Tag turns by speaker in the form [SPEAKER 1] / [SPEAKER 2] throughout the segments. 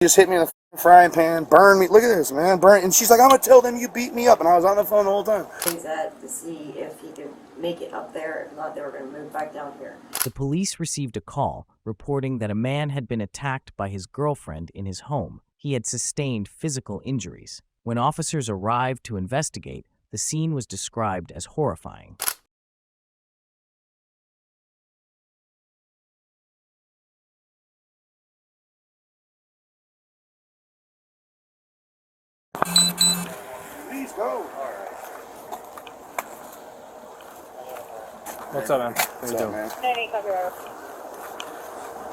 [SPEAKER 1] just hit me in the frying pan, burned me. Look at this, man, burn. And she's like, I'm gonna tell them you beat me up, and I was on the phone the whole time.
[SPEAKER 2] He's at to see if he could make it up there. If not, they were gonna move back down here.
[SPEAKER 3] The police received a call reporting that a man had been attacked by his girlfriend in his home. He had sustained physical injuries. When officers arrived to investigate, the scene was described as horrifying.
[SPEAKER 1] Please go.
[SPEAKER 4] What's up, man?
[SPEAKER 1] What's up, man?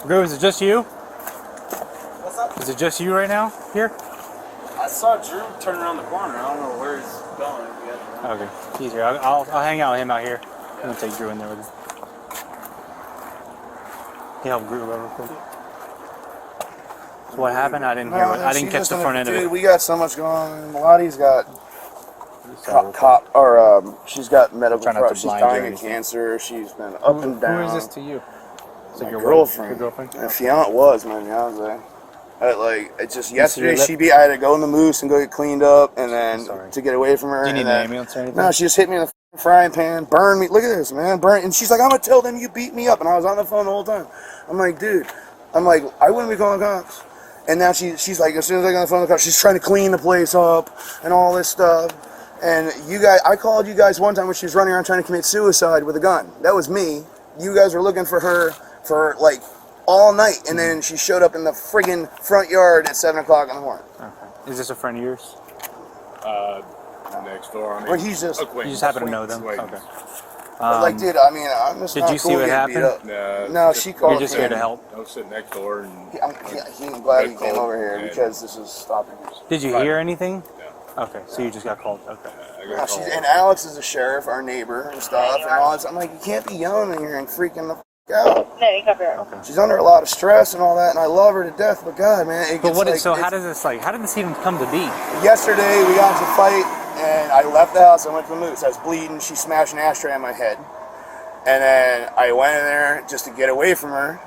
[SPEAKER 4] Go, is it just you?
[SPEAKER 1] What's up?
[SPEAKER 4] Is it just you right now here?
[SPEAKER 5] I saw Drew turn around the corner. I don't know where he's going.
[SPEAKER 4] Okay, he's here. I'll hang out with him out here. I'm gonna take Drew in there with him. Can you help Drew real quick? So what happened? I didn't hear. I didn't catch the front end of it.
[SPEAKER 1] Dude, we got so much going on. Melodi's got she's got medical problems. She's dying of cancer. She's been up and down.
[SPEAKER 4] Who is this to you?
[SPEAKER 1] It's like your girlfriend. My fiance was my fiance. It's just yesterday I had to go in the moose and go get cleaned up, and then to get away from her.
[SPEAKER 4] Do you need an ambulance or anything?
[SPEAKER 1] No, she just hit me in the frying pan, burned me. Look at this, man, burn. And she's like, I'm gonna tell them you beat me up, and I was on the phone the whole time. I'm like, dude, I wouldn't be calling cops. And now she's like, as soon as I get on the phone with the cops, she's trying to clean the place up and all this stuff. And you guys, I called you guys one time when she was running around trying to commit suicide with a gun. That was me. You guys were looking for her for like all night, and then she showed up in the friggin' front yard at 7 o'clock in the morning.
[SPEAKER 4] Okay. Is this a friend of yours?
[SPEAKER 5] Next door.
[SPEAKER 1] Or he's just.
[SPEAKER 4] You just happen to know them? Okay.
[SPEAKER 1] Dude, I mean, I'm just.
[SPEAKER 4] Did you see what happened?
[SPEAKER 1] No, she called.
[SPEAKER 4] You're just here to help.
[SPEAKER 5] I was sitting next door, and
[SPEAKER 1] I'm glad he came over here because this is stopping us.
[SPEAKER 4] Did you hear anything? No. Okay, so you just got called. Okay.
[SPEAKER 1] And Alex is the sheriff, our neighbor, and stuff, and all this. I'm like, you can't be yelling in here and freaking the out.
[SPEAKER 4] Okay.
[SPEAKER 1] She's under a lot of stress and all that, and I love her to death. But God, man, it gets
[SPEAKER 4] how did this even come to be?
[SPEAKER 1] Yesterday we got into a fight, and I left the house. I went to the moose. I was bleeding. She smashed an ashtray on my head, and then I went in there just to get away from her,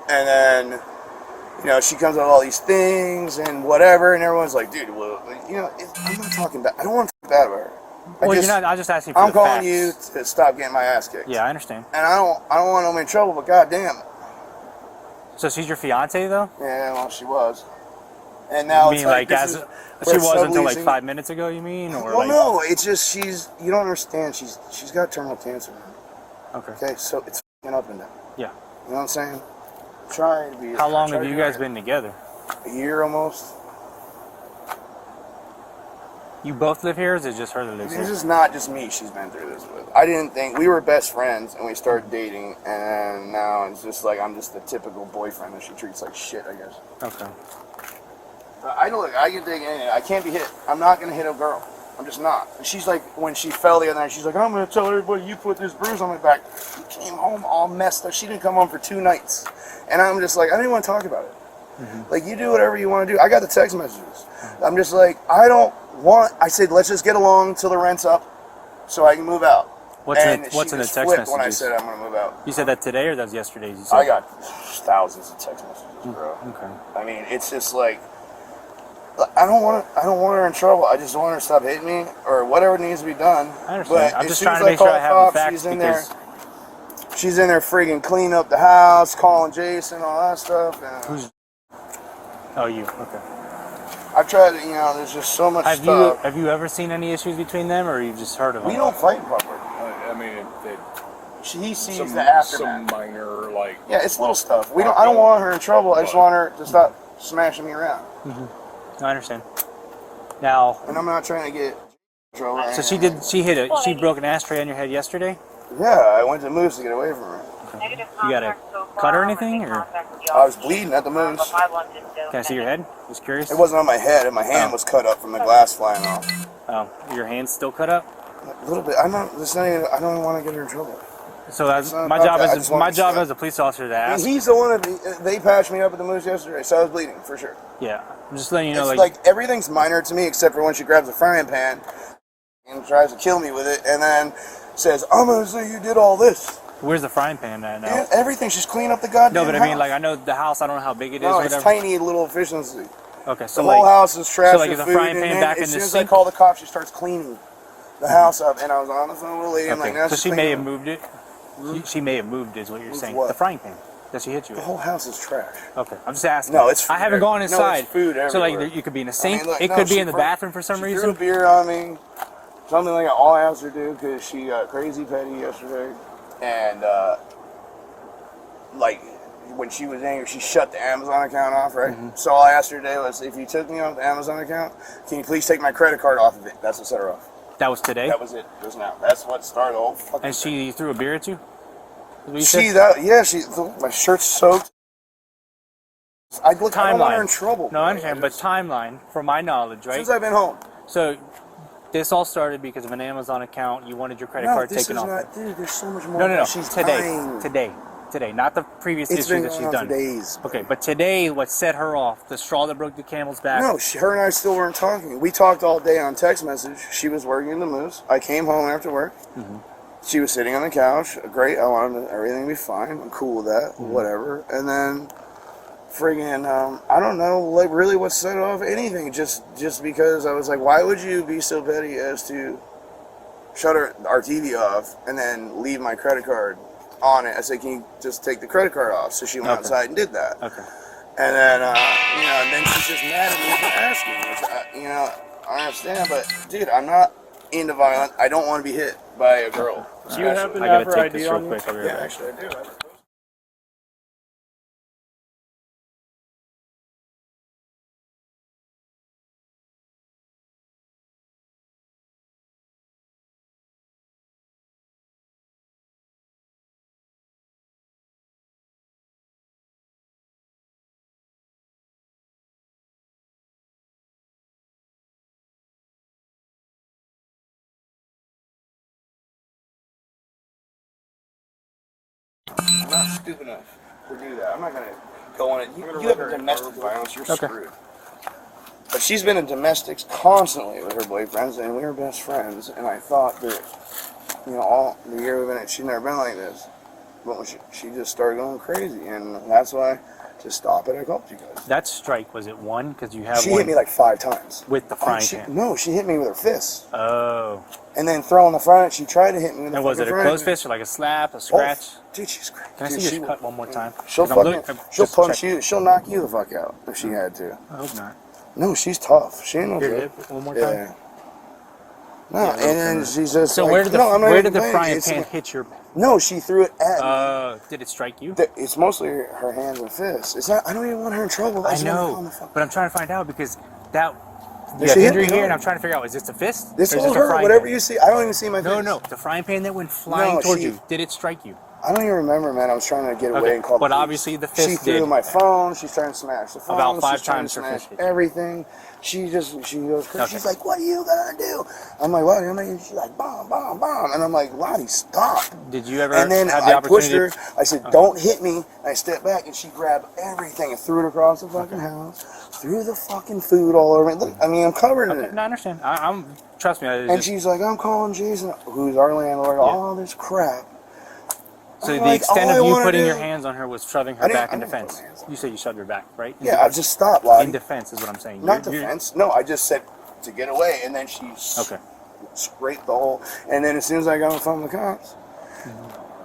[SPEAKER 1] and then she comes out with all these things and whatever, and everyone's like, dude, well, I'm not talking bad. I don't want to talk bad about her.
[SPEAKER 4] I just asking for
[SPEAKER 1] I'm calling
[SPEAKER 4] facts.
[SPEAKER 1] you to stop getting my ass kicked.
[SPEAKER 4] Yeah, I understand.
[SPEAKER 1] And I don't want to be in trouble, but goddamn.
[SPEAKER 4] So she's your fiance, though?
[SPEAKER 1] Yeah, well, she was. And now
[SPEAKER 4] she was until like 5 minutes ago, you mean? Or
[SPEAKER 1] no, it's just you don't understand. She's got terminal cancer.
[SPEAKER 4] Okay,
[SPEAKER 1] so it's up and down.
[SPEAKER 4] Yeah.
[SPEAKER 1] You know what I'm saying? Trying to be.
[SPEAKER 4] How long have you guys been together?
[SPEAKER 1] A year almost.
[SPEAKER 4] You both live here, or is it just her that lives here?
[SPEAKER 1] This is not just me she's been through this with. I didn't think we were best friends, and we started dating, and now it's just like I'm just the typical boyfriend that she treats like shit, I guess.
[SPEAKER 4] Okay.
[SPEAKER 1] But I can take anything. I can't be hit. I'm not gonna hit a girl. I'm just not. And she's like, when she fell the other night, she's like, I'm gonna tell everybody you put this bruise on my back. She came home all messed up. She didn't come home for 2 nights, and I'm just like, I didn't want to talk about it. Like, you do whatever you want to do. I got the text messages. I'm just like, I said, let's just get along till the rent's up so I can move out.
[SPEAKER 4] What's in the text messages?
[SPEAKER 1] When I said I'm going to move out.
[SPEAKER 4] You said that today, or that was yesterday?
[SPEAKER 1] I got thousands of text messages, bro.
[SPEAKER 4] Okay.
[SPEAKER 1] I mean, it's just like, I don't want her in trouble. I just want her to stop hitting me or whatever needs to be done.
[SPEAKER 4] I understand.
[SPEAKER 1] But
[SPEAKER 4] I'm just trying to make sure I have the facts
[SPEAKER 1] She's in there friggin' cleaning up the house, calling Jason, all that stuff.
[SPEAKER 4] Who's? Oh, you. Okay.
[SPEAKER 1] I've tried to, there's just so much stuff.
[SPEAKER 4] Have you ever seen any issues between them, or you've just heard of them?
[SPEAKER 1] We don't fight in public.
[SPEAKER 5] I mean,
[SPEAKER 1] he sees the aftermath.
[SPEAKER 5] Some minor,
[SPEAKER 1] yeah, it's little stuff. I don't want her in trouble. I just want her to stop smashing me around.
[SPEAKER 4] I understand. Now.
[SPEAKER 1] And I'm not trying to get in trouble.
[SPEAKER 4] So she broke an ashtray on your head yesterday?
[SPEAKER 1] Yeah, I went to Moose to get away from her.
[SPEAKER 4] Okay. You got a cut or anything, or?
[SPEAKER 1] I was bleeding at the Moose.
[SPEAKER 4] Can I see your head? Just curious.
[SPEAKER 1] It wasn't on my head. My hand was cut up from the glass flying off.
[SPEAKER 4] Oh, your hand's still cut up?
[SPEAKER 1] A little bit. I don't want to get her in trouble.
[SPEAKER 4] So my job as a police officer to ask.
[SPEAKER 1] He's the one that they patched me up at the Moose yesterday, so I was bleeding for sure.
[SPEAKER 4] Yeah, I'm just letting you know.
[SPEAKER 1] It's like everything's minor to me except for when she grabs a frying pan and tries to kill me with it, and then says, "I'm gonna say you did all this."
[SPEAKER 4] Where's the frying pan at now?
[SPEAKER 1] Yeah, everything. She's cleaning up the goddamn
[SPEAKER 4] No, but I
[SPEAKER 1] house.
[SPEAKER 4] mean, like, I know the house. I don't know how big it is.
[SPEAKER 1] No,
[SPEAKER 4] or
[SPEAKER 1] it's
[SPEAKER 4] whatever.
[SPEAKER 1] tiny little efficiency.
[SPEAKER 4] Okay, so
[SPEAKER 1] The
[SPEAKER 4] like,
[SPEAKER 1] whole house is trash
[SPEAKER 4] so like,
[SPEAKER 1] with
[SPEAKER 4] is the
[SPEAKER 1] food,
[SPEAKER 4] frying
[SPEAKER 1] and
[SPEAKER 4] pan
[SPEAKER 1] then
[SPEAKER 4] back in
[SPEAKER 1] as
[SPEAKER 4] the
[SPEAKER 1] soon as I
[SPEAKER 4] sink?
[SPEAKER 1] call the cops, she starts cleaning the house up, and I was on the phone with a lady. I'm like,
[SPEAKER 4] okay,
[SPEAKER 1] now
[SPEAKER 4] so
[SPEAKER 1] she's
[SPEAKER 4] she may
[SPEAKER 1] cleaning
[SPEAKER 4] have
[SPEAKER 1] up.
[SPEAKER 4] moved it. She may have moved, is what you're
[SPEAKER 1] Moved
[SPEAKER 4] saying.
[SPEAKER 1] what?
[SPEAKER 4] The frying pan that she hit you
[SPEAKER 1] The
[SPEAKER 4] with.
[SPEAKER 1] whole house is trash.
[SPEAKER 4] Okay, I'm just asking.
[SPEAKER 1] No, it's food
[SPEAKER 4] I haven't gone
[SPEAKER 1] everywhere. No,
[SPEAKER 4] inside.
[SPEAKER 1] it's food
[SPEAKER 4] So like,
[SPEAKER 1] everywhere.
[SPEAKER 4] you could be in a
[SPEAKER 1] I
[SPEAKER 4] sink.
[SPEAKER 1] mean, look,
[SPEAKER 4] It
[SPEAKER 1] no,
[SPEAKER 4] could be
[SPEAKER 1] she
[SPEAKER 4] in the
[SPEAKER 1] threw-
[SPEAKER 4] bathroom for some
[SPEAKER 1] she
[SPEAKER 4] reason.
[SPEAKER 1] threw a beer on me. Something like all I asked her to do because she got crazy petty yesterday, and like when she was angry, she shut the Amazon account off. Right.
[SPEAKER 4] Mm-hmm.
[SPEAKER 1] So all I asked her today was, if you took me off the Amazon account, can you please take my credit card off of it? That's what set her off.
[SPEAKER 4] That was today.
[SPEAKER 1] That was it. Just now. That's what started the whole fucking.
[SPEAKER 4] And she threw a beer at you. Is what you
[SPEAKER 1] She
[SPEAKER 4] said?
[SPEAKER 1] my shirt's soaked. I don't want her
[SPEAKER 4] Timeline.
[SPEAKER 1] in trouble.
[SPEAKER 4] No, I understand, but timeline, from my knowledge, right?
[SPEAKER 1] Since I've been home.
[SPEAKER 4] So this all started because of an Amazon account. You wanted your credit card
[SPEAKER 1] this
[SPEAKER 4] taken
[SPEAKER 1] is
[SPEAKER 4] off.
[SPEAKER 1] not, dude. There's so much more.
[SPEAKER 4] No.
[SPEAKER 1] She's
[SPEAKER 4] Today,
[SPEAKER 1] lying.
[SPEAKER 4] today, not the previous
[SPEAKER 1] It's
[SPEAKER 4] issues
[SPEAKER 1] been
[SPEAKER 4] that
[SPEAKER 1] going
[SPEAKER 4] she's
[SPEAKER 1] on
[SPEAKER 4] done.
[SPEAKER 1] for days.
[SPEAKER 4] Okay, but today, what set her off? The straw that broke the camel's back.
[SPEAKER 1] No, her and I still weren't talking. We talked all day on text message. She was working in the Moose. I came home after work.
[SPEAKER 4] Mm-hmm.
[SPEAKER 1] She was sitting on the couch. Great. I wanted everything to be fine. I'm cool with that.
[SPEAKER 4] Mm-hmm.
[SPEAKER 1] Whatever. And then, friggin', I don't know, like really what set off anything. Just because I was like, why would you be so petty as to shut our TV off and then leave my credit card on it? I said, can you just take the credit card off? So she went outside and did that.
[SPEAKER 4] Okay.
[SPEAKER 1] And then, and then she's just mad at me for asking. Which, I understand, but dude, I'm not into violence. I don't want to be hit by a girl.
[SPEAKER 5] Do you happen
[SPEAKER 4] I
[SPEAKER 5] to have
[SPEAKER 4] gotta
[SPEAKER 5] her
[SPEAKER 4] take this
[SPEAKER 5] ID
[SPEAKER 4] real
[SPEAKER 5] on you?
[SPEAKER 4] quick. I'll be right
[SPEAKER 1] Yeah,
[SPEAKER 4] back.
[SPEAKER 1] actually, I do. I'm not stupid enough to do that. I'm not gonna go on it. You have domestic violence, you're
[SPEAKER 4] Okay.
[SPEAKER 1] screwed. But she's been in domestics constantly with her boyfriends, and we were best friends. And I thought that, all the year we've been, she's never been like this. But when she just started going crazy, and that's why to stop it, I called you guys.
[SPEAKER 4] That strike, was it one? Because you have
[SPEAKER 1] She
[SPEAKER 4] one
[SPEAKER 1] hit me like 5 times.
[SPEAKER 4] with the frying pan.
[SPEAKER 1] No, she hit me with her fists.
[SPEAKER 4] Oh.
[SPEAKER 1] And then throwing the front, she tried to hit me with the
[SPEAKER 4] And was it
[SPEAKER 1] fucking
[SPEAKER 4] a
[SPEAKER 1] frying
[SPEAKER 4] closed
[SPEAKER 1] pan.
[SPEAKER 4] fist or like a slap, a
[SPEAKER 1] Both.
[SPEAKER 4] scratch?
[SPEAKER 1] Dude, she's crazy.
[SPEAKER 4] Can I see your cut one more time?
[SPEAKER 1] She'll
[SPEAKER 4] 'Cause I'm
[SPEAKER 1] fucking,
[SPEAKER 4] I'm
[SPEAKER 1] she'll
[SPEAKER 4] just
[SPEAKER 1] punch
[SPEAKER 4] checking.
[SPEAKER 1] you. She'll knock you the fuck out if she had to.
[SPEAKER 4] I hope not.
[SPEAKER 1] No, she's tough. She ain't no
[SPEAKER 4] Your
[SPEAKER 1] joke.
[SPEAKER 4] hip one more time?
[SPEAKER 1] Yeah. No, and then she's just
[SPEAKER 4] So
[SPEAKER 1] like,
[SPEAKER 4] where did the
[SPEAKER 1] no, I'm not
[SPEAKER 4] where
[SPEAKER 1] even
[SPEAKER 4] did the
[SPEAKER 1] playing.
[SPEAKER 4] frying
[SPEAKER 1] It's
[SPEAKER 4] pan
[SPEAKER 1] like-
[SPEAKER 4] hit your?
[SPEAKER 1] No, she threw it at me.
[SPEAKER 4] Did it strike you?
[SPEAKER 1] It's mostly her hands and fists. It's not. I don't even want her in trouble.
[SPEAKER 4] I
[SPEAKER 1] just wanna
[SPEAKER 4] know,
[SPEAKER 1] calm the fuck
[SPEAKER 4] but I'm trying to find out because that you
[SPEAKER 1] She
[SPEAKER 4] have
[SPEAKER 1] hit
[SPEAKER 4] injury
[SPEAKER 1] me
[SPEAKER 4] here,
[SPEAKER 1] hard.
[SPEAKER 4] and I'm trying to figure out, is this a fist?
[SPEAKER 1] This
[SPEAKER 4] or is
[SPEAKER 1] will
[SPEAKER 4] this a
[SPEAKER 1] hurt.
[SPEAKER 4] frying
[SPEAKER 1] Whatever
[SPEAKER 4] pan?
[SPEAKER 1] you see, I don't even see my face.
[SPEAKER 4] No, the frying pan that went flying
[SPEAKER 1] No,
[SPEAKER 4] towards
[SPEAKER 1] she-
[SPEAKER 4] you. Did it strike you?
[SPEAKER 1] I don't even remember, man. I was trying to get away
[SPEAKER 4] Okay,
[SPEAKER 1] and call the
[SPEAKER 4] but
[SPEAKER 1] police.
[SPEAKER 4] obviously the fist
[SPEAKER 1] She threw
[SPEAKER 4] did.
[SPEAKER 1] my phone. She's trying to smash the phone.
[SPEAKER 4] About 5
[SPEAKER 1] she's trying
[SPEAKER 4] times
[SPEAKER 1] to
[SPEAKER 4] her
[SPEAKER 1] smash
[SPEAKER 4] fist hit you.
[SPEAKER 1] everything. She goes crazy.
[SPEAKER 4] Okay.
[SPEAKER 1] She's like, "What are you gonna do?" I'm like, "What?" I'm like, she's like, "Bomb, bomb, bomb," and I'm like, "Lottie, stop!"
[SPEAKER 4] Did you ever
[SPEAKER 1] And then
[SPEAKER 4] have the
[SPEAKER 1] I pushed
[SPEAKER 4] opportunity?
[SPEAKER 1] her. I said, "Don't hit me." And I stepped back, and she grabbed everything and threw it across the fucking house. Threw the fucking food all over me. Look, I mean, I'm covered in
[SPEAKER 4] Okay,
[SPEAKER 1] it.
[SPEAKER 4] no, I understand. I'm trust me.
[SPEAKER 1] And she's like, "I'm calling Jason, who's our landlord." All this crap.
[SPEAKER 4] So
[SPEAKER 1] I'm
[SPEAKER 4] the
[SPEAKER 1] like,
[SPEAKER 4] extent
[SPEAKER 1] all I
[SPEAKER 4] of you
[SPEAKER 1] wanna
[SPEAKER 4] putting
[SPEAKER 1] do-
[SPEAKER 4] your hands on her was shoving
[SPEAKER 1] I
[SPEAKER 4] her
[SPEAKER 1] didn't-
[SPEAKER 4] back in
[SPEAKER 1] I didn't put
[SPEAKER 4] defense.
[SPEAKER 1] my hands on
[SPEAKER 4] You said you shoved her back, right? In
[SPEAKER 1] Yeah, I
[SPEAKER 4] defense.
[SPEAKER 1] just stopped, Lottie.
[SPEAKER 4] In defense is what I'm saying.
[SPEAKER 1] Not
[SPEAKER 4] You're-
[SPEAKER 1] defense. No, I just said to get away, and then she
[SPEAKER 4] Okay.
[SPEAKER 1] scraped the whole. And then as soon as I got on the phone with the cops,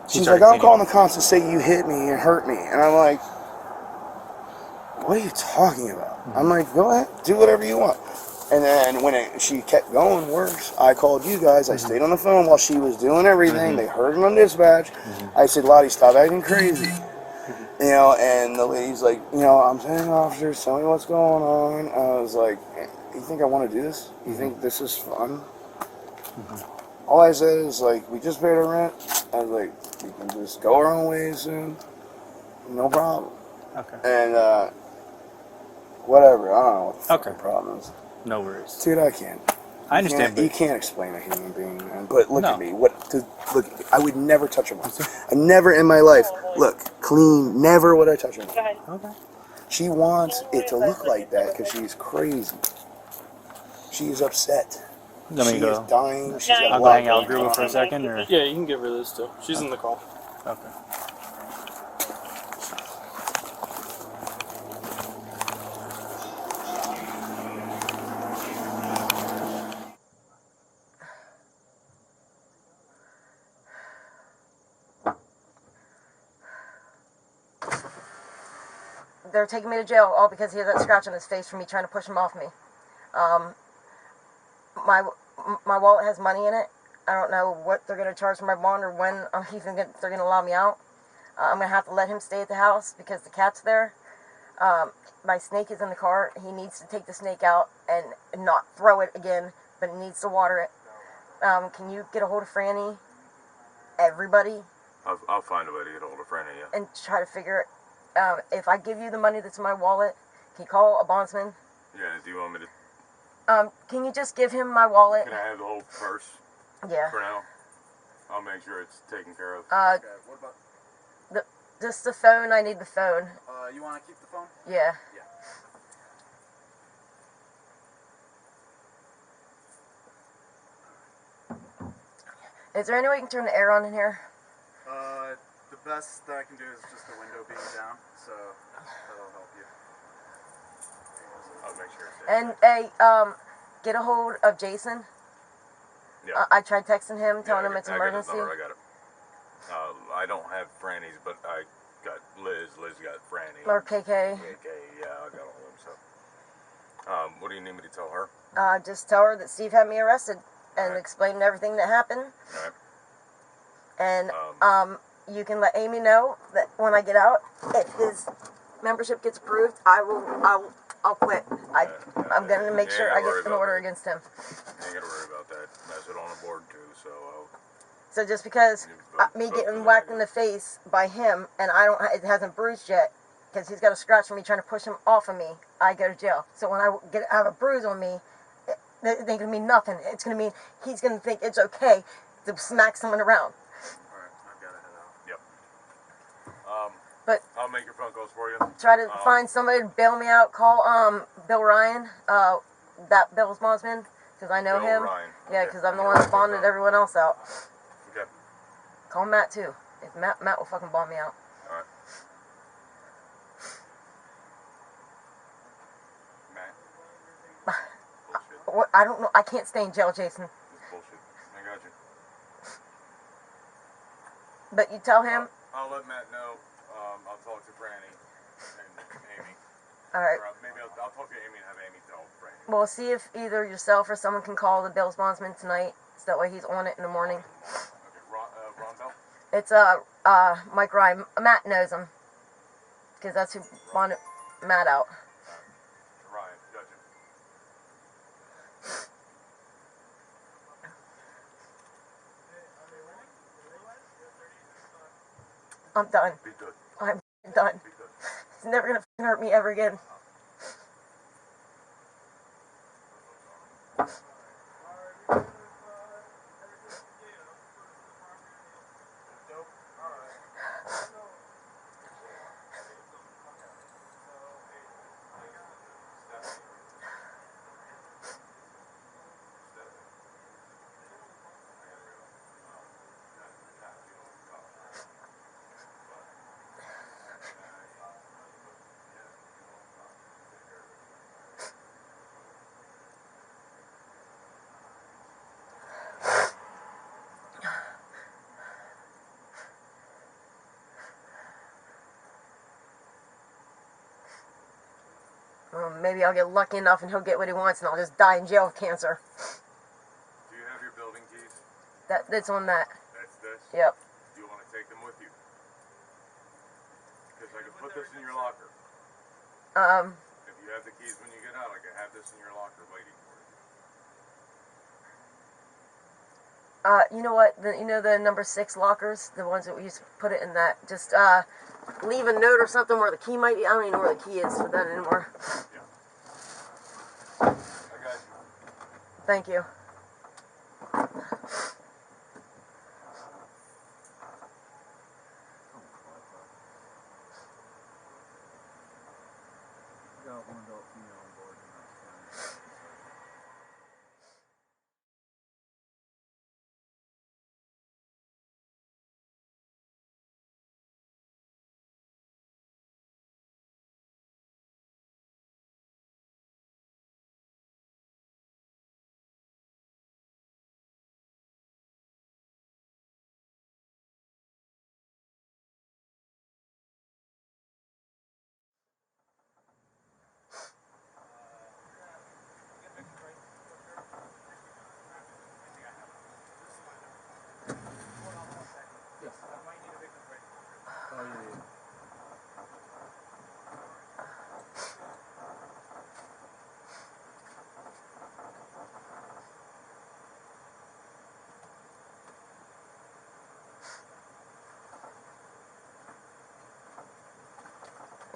[SPEAKER 1] she's
[SPEAKER 4] started
[SPEAKER 1] like, "I'm
[SPEAKER 4] cleaning.
[SPEAKER 1] calling the cops to say you hit me and hurt me," and I'm like, "What are you talking about?" I'm like, "Go ahead, do whatever you want." And then when she kept going worse, I called you guys. I stayed on the phone while she was doing everything. They heard it on dispatch. I said, "Lottie, stop acting crazy." And the lady's like, "I'm sending officers, tell me what's going on." I was like, "You think I want to do this? You think this is fun?" All I said is, like, "We just paid our rent." I was like, "We can just go our own ways soon. No problem."
[SPEAKER 4] Okay.
[SPEAKER 1] And, whatever. I don't know what the fucking
[SPEAKER 4] Okay.
[SPEAKER 1] problem is.
[SPEAKER 4] No worries.
[SPEAKER 1] Dude, I can't.
[SPEAKER 4] I understand,
[SPEAKER 1] You
[SPEAKER 4] but
[SPEAKER 1] can't explain a human being, man. But look
[SPEAKER 4] No.
[SPEAKER 1] at me. Look, I would never touch a woman. I never in my life. Look, clean. Never would I touch a woman.
[SPEAKER 4] okay.
[SPEAKER 1] She wants it to look like that because she's crazy. She is upset.
[SPEAKER 4] Let me
[SPEAKER 1] She
[SPEAKER 4] go.
[SPEAKER 1] is dying. She's got a
[SPEAKER 4] I'll go
[SPEAKER 1] lot
[SPEAKER 4] hang out with
[SPEAKER 1] going
[SPEAKER 4] Gruber
[SPEAKER 1] on.
[SPEAKER 4] for a second, or
[SPEAKER 5] Yeah, you can give her this too. She's in the call.
[SPEAKER 4] Okay.
[SPEAKER 6] They're taking me to jail all because he has that scratch on his face from me trying to push him off me. My wallet has money in it. I don't know what they're going to charge for my bond or when they're going to allow me out. I'm going to have to let him stay at the house because the cat's there. My snake is in the car. He needs to take the snake out and not throw it again, but he needs to water it. Can you get a hold of Franny? Everybody?
[SPEAKER 7] I'll find a way to get a hold of Franny, yeah.
[SPEAKER 6] And try to figure it. If I give you the money that's in my wallet, can you call a bondsman?
[SPEAKER 7] Yeah, do you want me to...
[SPEAKER 6] Can you just give him my wallet?
[SPEAKER 7] Can I have the whole purse
[SPEAKER 6] Yeah.
[SPEAKER 7] for now? I'll make sure it's taken care of.
[SPEAKER 5] Okay, what about...
[SPEAKER 6] Just the phone. I need the phone.
[SPEAKER 5] You want to keep the phone?
[SPEAKER 6] Yeah.
[SPEAKER 5] Yeah.
[SPEAKER 6] Is there any way you can turn the air on in here?
[SPEAKER 5] The best that I can do is just the window being down, so that'll help you.
[SPEAKER 7] I'll make sure it's
[SPEAKER 6] And hey, get a hold of Jason.
[SPEAKER 7] Yeah.
[SPEAKER 6] I tried texting him, telling him it's an
[SPEAKER 7] I got his
[SPEAKER 6] emergency.
[SPEAKER 7] number, I got it. I don't have Franny's, but I got Liz. Liz got Franny.
[SPEAKER 6] Or KK.
[SPEAKER 7] KK, yeah, I got all of them, so. What do you need me to tell her?
[SPEAKER 6] Just tell her that Steve had me arrested and
[SPEAKER 7] Alright.
[SPEAKER 6] explain everything that happened.
[SPEAKER 7] Alright.
[SPEAKER 6] And you can let Amy know that when I get out, if his membership gets approved, I'll quit. I'm gonna make sure I get an order against him.
[SPEAKER 7] You ain't gotta worry about that. That's it on the board too, so
[SPEAKER 6] So just because me getting whacked in the face by him and it hasn't bruised yet, because he's got a scratch from me trying to push him off of me, I go to jail. So when I have a bruise on me, it ain't gonna mean nothing. It's gonna mean he's gonna think it's okay to smack someone around.
[SPEAKER 5] Alright, I've got to head out.
[SPEAKER 7] Yep.
[SPEAKER 6] But
[SPEAKER 7] I'll make your phone calls for you.
[SPEAKER 6] try to find somebody to bail me out. Call Bill Ryan, that Bill's bondsman, because I know
[SPEAKER 7] Bill
[SPEAKER 6] him.
[SPEAKER 7] Ryan.
[SPEAKER 6] Yeah,
[SPEAKER 7] Okay.
[SPEAKER 6] because I'm the one that bonded everyone else out.
[SPEAKER 7] Okay.
[SPEAKER 6] Call Matt too. If Matt will fucking bond me out.
[SPEAKER 7] Alright. Matt. Bullshit.
[SPEAKER 6] What, I don't know. I can't stay in jail, Jason.
[SPEAKER 7] It's bullshit. I got you.
[SPEAKER 6] But you tell him.
[SPEAKER 7] I'll let Matt know. I'll talk to Franny and Amy.
[SPEAKER 6] All right.
[SPEAKER 7] Or maybe I'll talk to Amy and have Amy tell Franny.
[SPEAKER 6] Well, see if either yourself or someone can call the Bill's bondsman tonight, so that way he's on it in the morning.
[SPEAKER 7] Okay, Ron Bell?
[SPEAKER 6] It's Mike Ryan. Matt knows him, because that's who bonded Matt out.
[SPEAKER 7] Ryan, gotcha.
[SPEAKER 6] I'm done.
[SPEAKER 7] Be good.
[SPEAKER 6] I'm done.
[SPEAKER 7] Be good.
[SPEAKER 6] He's never gonna hurt me ever again. Maybe I'll get lucky enough and he'll get what he wants and I'll just die in jail of cancer.
[SPEAKER 7] Do you have your building keys?
[SPEAKER 6] That's on that.
[SPEAKER 7] That's this?
[SPEAKER 6] Yep.
[SPEAKER 7] Do you want to take them with you? Because I can put this in your locker. If you have the keys when you get out, I can have this in your locker waiting for you.
[SPEAKER 6] You know what? You know the number 6 lockers? The ones that we used to put it in that. Just, leave a note or something where the key might be. I don't even know where the key is for that anymore.
[SPEAKER 7] Yeah. I got you.
[SPEAKER 6] Thank you.
[SPEAKER 5] Got one adult female on board and that's fine.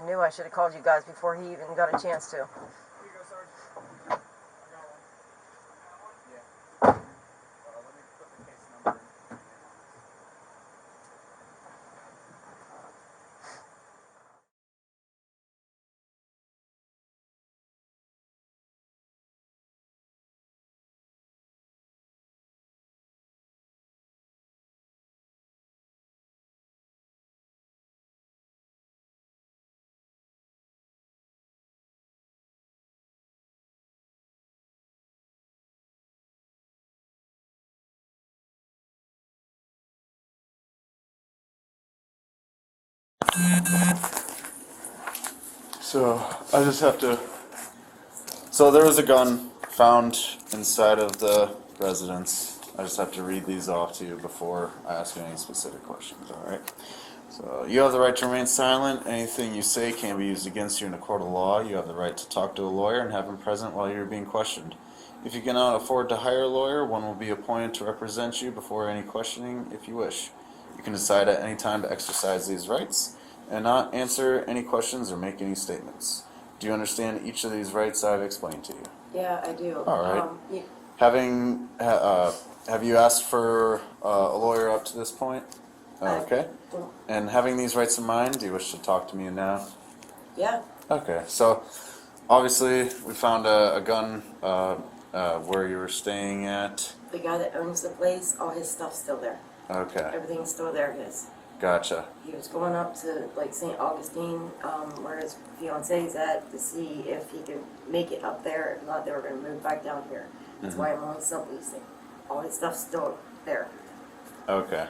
[SPEAKER 6] knew I should have called you guys before he even got a chance to.
[SPEAKER 5] Here you go, Sarge. I got one. Yeah. Let me put the case number in.
[SPEAKER 7] So I just have to. So there was a gun found inside of the residence. I just have to read these off to you before I ask you any specific questions. All right. So you have the right to remain silent. Anything you say can be used against you in a court of law. You have the right to talk to a lawyer and have him present while you're being questioned. If you cannot afford to hire a lawyer, one will be appointed to represent you before any questioning if you wish. You can decide at any time to exercise these rights and not answer any questions or make any statements. Do you understand each of these rights I've explained to you?
[SPEAKER 2] Yeah, I do.
[SPEAKER 7] All right. Have you asked for a lawyer up to this point? Okay. And having these rights in mind, do you wish to talk to me now?
[SPEAKER 2] Yeah.
[SPEAKER 7] Okay. So, obviously, we found a gun where you were staying at.
[SPEAKER 2] The guy that owns the place, all his stuff's still there.
[SPEAKER 7] Okay.
[SPEAKER 2] Everything's still there, his.
[SPEAKER 7] Gotcha.
[SPEAKER 2] He was going up to like St. Augustine, where his fiance's at, to see if he could make it up there. If not, they were going to move back down here. That's why I'm on subleasing. All his stuff's still there.
[SPEAKER 7] Okay.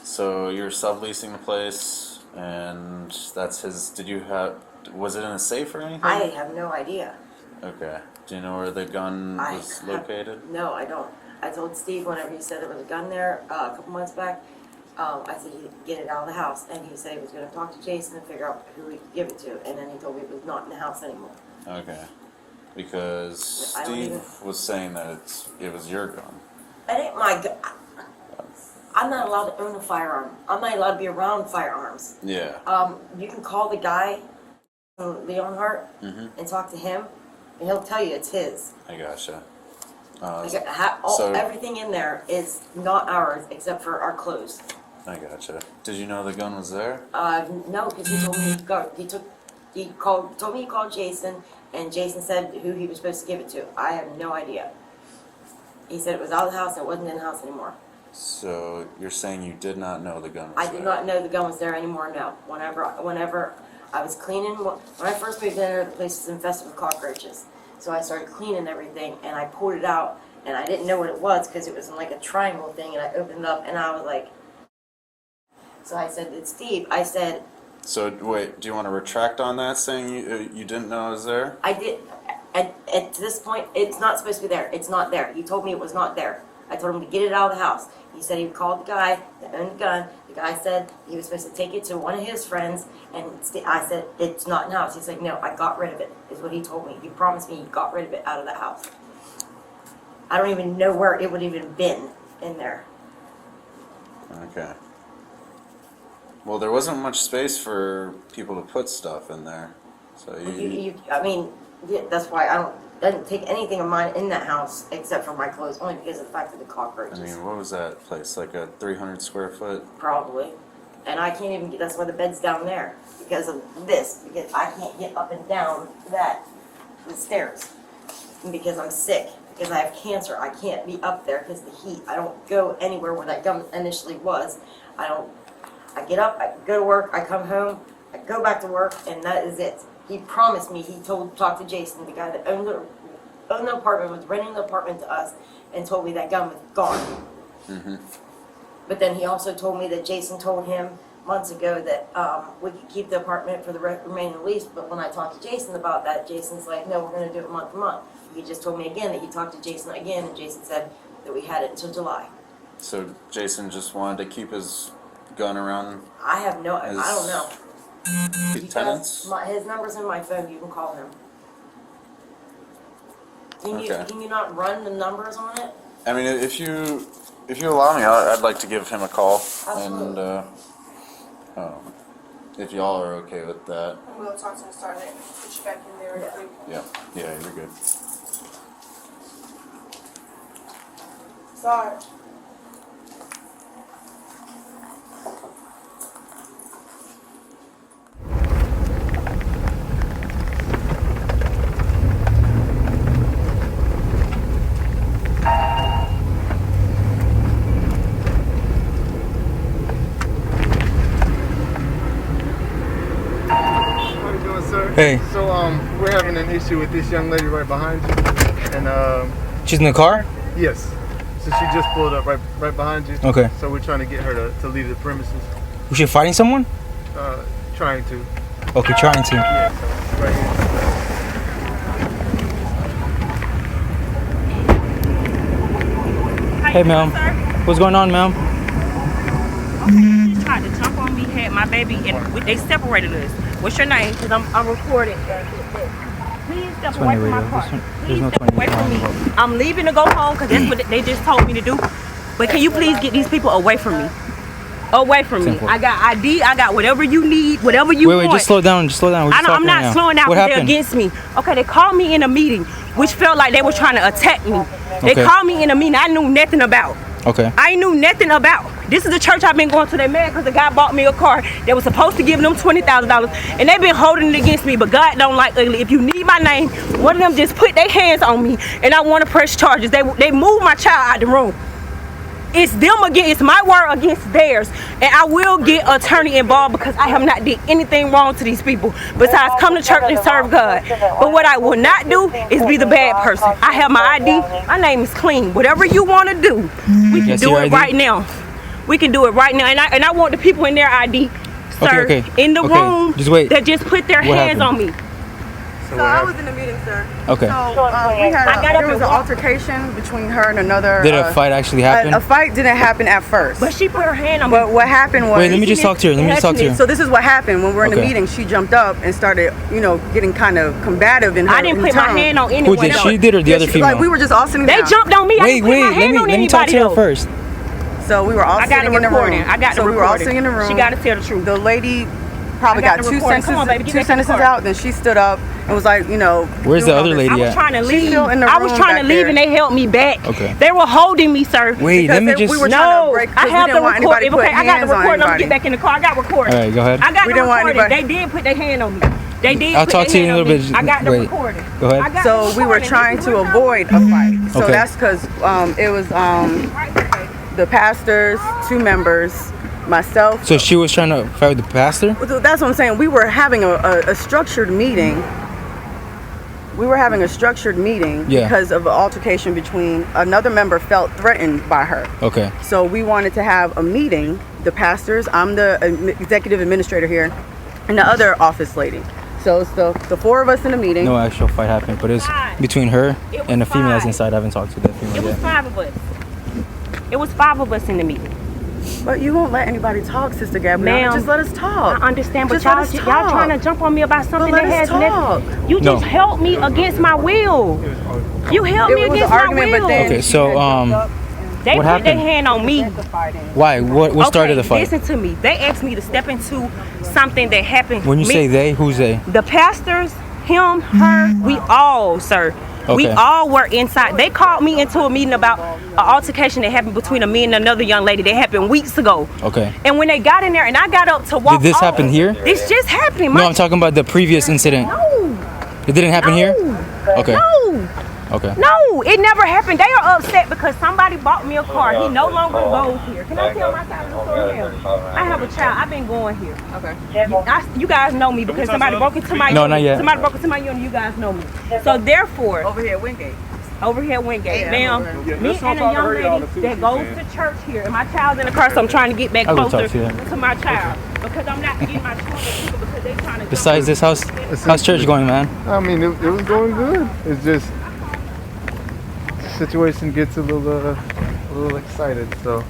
[SPEAKER 7] So you're subleasing the place, and that's his. Was it in a safe or anything?
[SPEAKER 2] I have no idea.
[SPEAKER 7] Okay. Do you know where the gun was located?
[SPEAKER 2] No, I don't. I told Steve whenever he said there was a gun there a couple months back, I said he'd get it out of the house, and he said he was going to talk to Jason and figure out who he could give it to, and then he told me it was not in the house anymore.
[SPEAKER 7] Okay. Because Steve was saying that it was your gun.
[SPEAKER 2] It ain't my gun. I'm not allowed to own a firearm. I'm not allowed to be around firearms.
[SPEAKER 7] Yeah.
[SPEAKER 2] You can call the guy, Leonhardt, and talk to him, and he'll tell you it's his.
[SPEAKER 7] I gotcha.
[SPEAKER 2] Everything in there is not ours except for our clothes.
[SPEAKER 7] I gotcha. Did you know the gun was there?
[SPEAKER 2] No, because he told me told me he called Jason, and Jason said who he was supposed to give it to. I have no idea. He said it was out of the house and it wasn't in the house anymore.
[SPEAKER 7] So you're saying you did not know the gun was
[SPEAKER 2] I
[SPEAKER 7] there?
[SPEAKER 2] did not know the gun was there anymore, no. Whenever I was cleaning, when I first moved in there, the place was infested with cockroaches. So I started cleaning everything, and I pulled it out, and I didn't know what it was because it was in like a triangle thing, and I opened it up, and I was like, so I said, it's Steve. I said...
[SPEAKER 7] So wait, do you want to retract on that, saying you didn't know it was there?
[SPEAKER 2] I did. At this point, it's not supposed to be there. It's not there. He told me it was not there. I told him to get it out of the house. He said he called the guy that owned the gun. The guy said he was supposed to take it to one of his friends, and I said, it's not in the house. He's like, no, I got rid of it, is what he told me. He promised me he got rid of it out of the house. I don't even know where it would even been in there.
[SPEAKER 7] Okay. Well, there wasn't much space for people to put stuff in there. So
[SPEAKER 2] I mean, that's why I didn't take anything of mine in that house except for my clothes, only because of the fact of the cockroaches.
[SPEAKER 7] I mean, what was that place? Like a 300 square foot?
[SPEAKER 2] Probably. And I can't even get, that's why the bed's down there, because of this, because I can't get up and down the stairs, and because I'm sick, because I have cancer. I can't be up there because of the heat. I don't go anywhere where that gun initially was. I get up, I go to work, I come home, I go back to work, and that is it. He promised me, talked to Jason, the guy that owned the apartment, was renting the apartment to us, and told me that gun was gone.
[SPEAKER 7] Mm-hmm.
[SPEAKER 2] But then he also told me that Jason told him months ago that we could keep the apartment for the remaining lease, but when I talked to Jason about that, Jason's like, no, we're going to do it month to month. He just told me again that he talked to Jason again, and Jason said that we had it until July.
[SPEAKER 7] So Jason just wanted to keep his gun around?
[SPEAKER 2] I don't know.
[SPEAKER 7] Tenants?
[SPEAKER 2] His number's in my phone, you can call him.
[SPEAKER 7] Okay.
[SPEAKER 2] Can you not run the numbers on it?
[SPEAKER 7] I mean, if you allow me, I'd like to give him a call.
[SPEAKER 2] Absolutely.
[SPEAKER 7] And If y'all are okay with that.
[SPEAKER 8] We'll talk to the sergeant, put you back in there next week.
[SPEAKER 7] Yeah, you're good.
[SPEAKER 8] Sorry.
[SPEAKER 9] Hey.
[SPEAKER 5] So we're having an issue with this young lady right behind you, and
[SPEAKER 9] She's in the car?
[SPEAKER 5] yes, so she just pulled up right behind you.
[SPEAKER 9] Okay.
[SPEAKER 5] So we're trying to get her to leave the premises.
[SPEAKER 9] Was she fighting someone?
[SPEAKER 5] Trying to.
[SPEAKER 9] Okay, trying to.
[SPEAKER 5] Yeah. So right here.
[SPEAKER 9] Hey, ma'am. What's going on, ma'am?
[SPEAKER 10] She tried to jump on me, had my baby, and they separated us. What's your name? Because I'm recording. Please step away from my car. Please step away from me. I'm leaving to go home because that's what they just told me to do. But can you please get these people away from me? Away from me. I got ID. I got whatever you need, whatever you want.
[SPEAKER 9] Wait, just slow down. Just slow down.
[SPEAKER 10] I'm not slowing down because they're against me. Okay, they called me in a meeting, which felt like they were trying to attack me. They called me in a meeting I knew nothing about.
[SPEAKER 9] Okay.
[SPEAKER 10] I knew nothing about. This is the church I've been going to. They mad because the guy bought me a car that was supposed to give them $20,000, and they've been holding it against me. But God don't like ugly. If you need my name, one of them just put their hands on me, and I want to press charges. They moved my child out the room. It's them against, it's my word against theirs, and I will get attorney involved because I have not did anything wrong to these people besides come to church and serve God. But what I will not do is be the bad person. I have my ID. My name is clean. Whatever you want to do, we can do it right now. We can do it right now, and I want the people in their ID, sir, in the room that just put their hands on me.
[SPEAKER 6] So I was in the meeting, sir.
[SPEAKER 9] Okay.
[SPEAKER 6] So there was an altercation between her and another.
[SPEAKER 9] Did a fight actually happen?
[SPEAKER 6] A fight didn't happen at first.
[SPEAKER 10] But she put her hand on me.
[SPEAKER 6] But what happened was.
[SPEAKER 9] Wait, let me just talk to her.
[SPEAKER 6] So this is what happened when we're in the meeting. She jumped up and started, getting kind of combative in her.
[SPEAKER 10] I didn't put my hand on anyone.
[SPEAKER 9] Who did? She did or the other female?
[SPEAKER 6] Like we were just all sitting down.
[SPEAKER 10] They jumped on me. I didn't put my hand on
[SPEAKER 9] let me talk to her first.
[SPEAKER 6] So we were all sitting in the room.
[SPEAKER 10] I got the recording.
[SPEAKER 6] So we were all sitting in the room.
[SPEAKER 10] She got to tell the truth.
[SPEAKER 6] The lady probably got two sentences out. Then she stood up and was like,
[SPEAKER 9] Where's the other lady at?
[SPEAKER 10] I was trying to leave.
[SPEAKER 6] I
[SPEAKER 10] was trying to leave and they held me back.
[SPEAKER 9] Okay.
[SPEAKER 10] They were holding me, sir.
[SPEAKER 9] Wait, let me just.
[SPEAKER 6] We were trying to break.
[SPEAKER 10] I have the recording. Okay, I got the recording. I'm gonna get back in the car. I got recording.
[SPEAKER 9] All right, go ahead.
[SPEAKER 10] I got the recording. They did put their hand on me. They did.
[SPEAKER 9] I'll talk to you in a little bit.
[SPEAKER 10] I got the recording.
[SPEAKER 9] Go ahead.
[SPEAKER 6] So we were trying to avoid a fight. So that's because it was the pastors, 2 members, myself.
[SPEAKER 9] So she was trying to fight with the pastor?
[SPEAKER 6] That's what I'm saying. We were having a structured meeting. Because of an altercation between another member felt threatened by her.
[SPEAKER 9] Okay.
[SPEAKER 6] So we wanted to have a meeting. The pastors, I'm the executive administrator here, and the other office lady. So it's the 4 of us in the meeting.
[SPEAKER 9] No actual fight happened, but it's between her and the female that's inside. I haven't talked to that female yet.
[SPEAKER 10] It was 5 of us. It was 5 of us in the meeting.
[SPEAKER 6] But you won't let anybody talk, Sister Gabrielle. Just let us talk.
[SPEAKER 10] I understand, but y'all trying to jump on me about something that has nothing. You just helped me against my will. You helped me against my will.
[SPEAKER 9] Okay, so
[SPEAKER 10] they
[SPEAKER 9] what
[SPEAKER 10] put
[SPEAKER 9] happened?
[SPEAKER 10] their hand on me.
[SPEAKER 9] Why? What started the fight?
[SPEAKER 10] Listen to me. They asked me to step into something that happened.
[SPEAKER 9] When you say they, who's they?
[SPEAKER 10] The pastors, him, her, we all, sir.
[SPEAKER 9] Okay.
[SPEAKER 10] We all were inside. They called me into a meeting about an altercation that happened between me and another young lady that happened weeks ago.
[SPEAKER 9] Okay.
[SPEAKER 10] And when they got in there and I got up to walk
[SPEAKER 9] Did this happen here?
[SPEAKER 10] This just happened.
[SPEAKER 9] No, I'm talking about the previous incident.
[SPEAKER 10] No.
[SPEAKER 9] It didn't happen here? Okay.
[SPEAKER 10] No.
[SPEAKER 9] Okay.
[SPEAKER 10] No, it never happened. They are upset because somebody bought me a car. He no longer goes here. Can I tell my side of the story here? I have a child. I've been going here. Okay. You guys know me because somebody broke into my unit.
[SPEAKER 9] No, not yet.
[SPEAKER 10] Somebody broke into my unit. You guys know me. So therefore,
[SPEAKER 6] Over here at Wingate.
[SPEAKER 10] Now, me and a young lady that goes to church here, and my child's in the car, so I'm trying to get back closer to my child because I'm not getting my children because they trying to.
[SPEAKER 9] Besides this how's church going, man?
[SPEAKER 5] I mean, it was going good. It's just the situation gets a little excited. So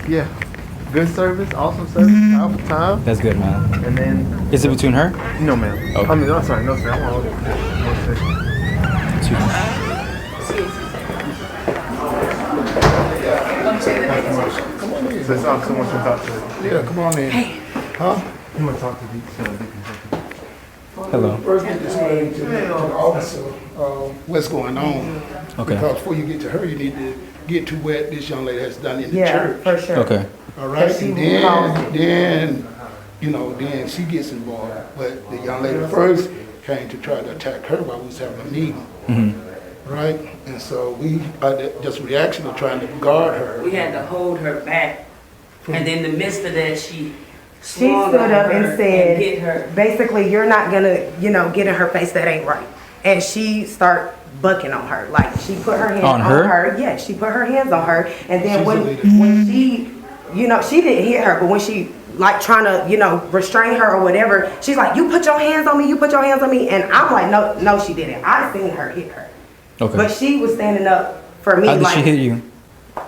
[SPEAKER 5] yeah, good service, awesome service, powerful time.
[SPEAKER 9] That's good, man.
[SPEAKER 5] And then
[SPEAKER 9] Is it between her?
[SPEAKER 5] no, ma'am.
[SPEAKER 9] Okay.
[SPEAKER 5] I mean, no, sorry, no, sir. I want one second.
[SPEAKER 9] Excuse me.
[SPEAKER 5] Come on in. say something. Someone should talk to her.
[SPEAKER 1] Yeah, come on in. Huh?
[SPEAKER 5] I'm gonna talk to the
[SPEAKER 9] Hello.
[SPEAKER 1] First, get this lady to the officer, what's going on.
[SPEAKER 9] Okay.
[SPEAKER 1] Because before you get to her, you need to get to what this young lady has done in the
[SPEAKER 6] Yeah,
[SPEAKER 1] church.
[SPEAKER 6] for sure.
[SPEAKER 9] Okay.
[SPEAKER 1] All right,
[SPEAKER 6] She
[SPEAKER 1] and
[SPEAKER 6] will
[SPEAKER 1] then, you know, then she gets involved. But the young lady first came to try to attack her while we was having a meeting. Right? And so we, just reaction of trying to guard her.
[SPEAKER 11] We had to hold her back. And in the midst of that, she
[SPEAKER 6] She stood up and
[SPEAKER 11] hit her.
[SPEAKER 6] said, basically, you're not gonna, you know, get in her face, that ain't right. And she start bucking on her. Like, she put her hands on her. Yeah, she put her hands on her. And then when she, you know, she didn't hit her, but when she, like, trying to, you know, restrain her or whatever, she's like, you put your hands on me, you put your hands on me. And I'm like, no, she didn't. I seen her hit her.
[SPEAKER 9] Okay.
[SPEAKER 6] But she was standing up for me.
[SPEAKER 9] How did
[SPEAKER 6] like,
[SPEAKER 9] she hit you?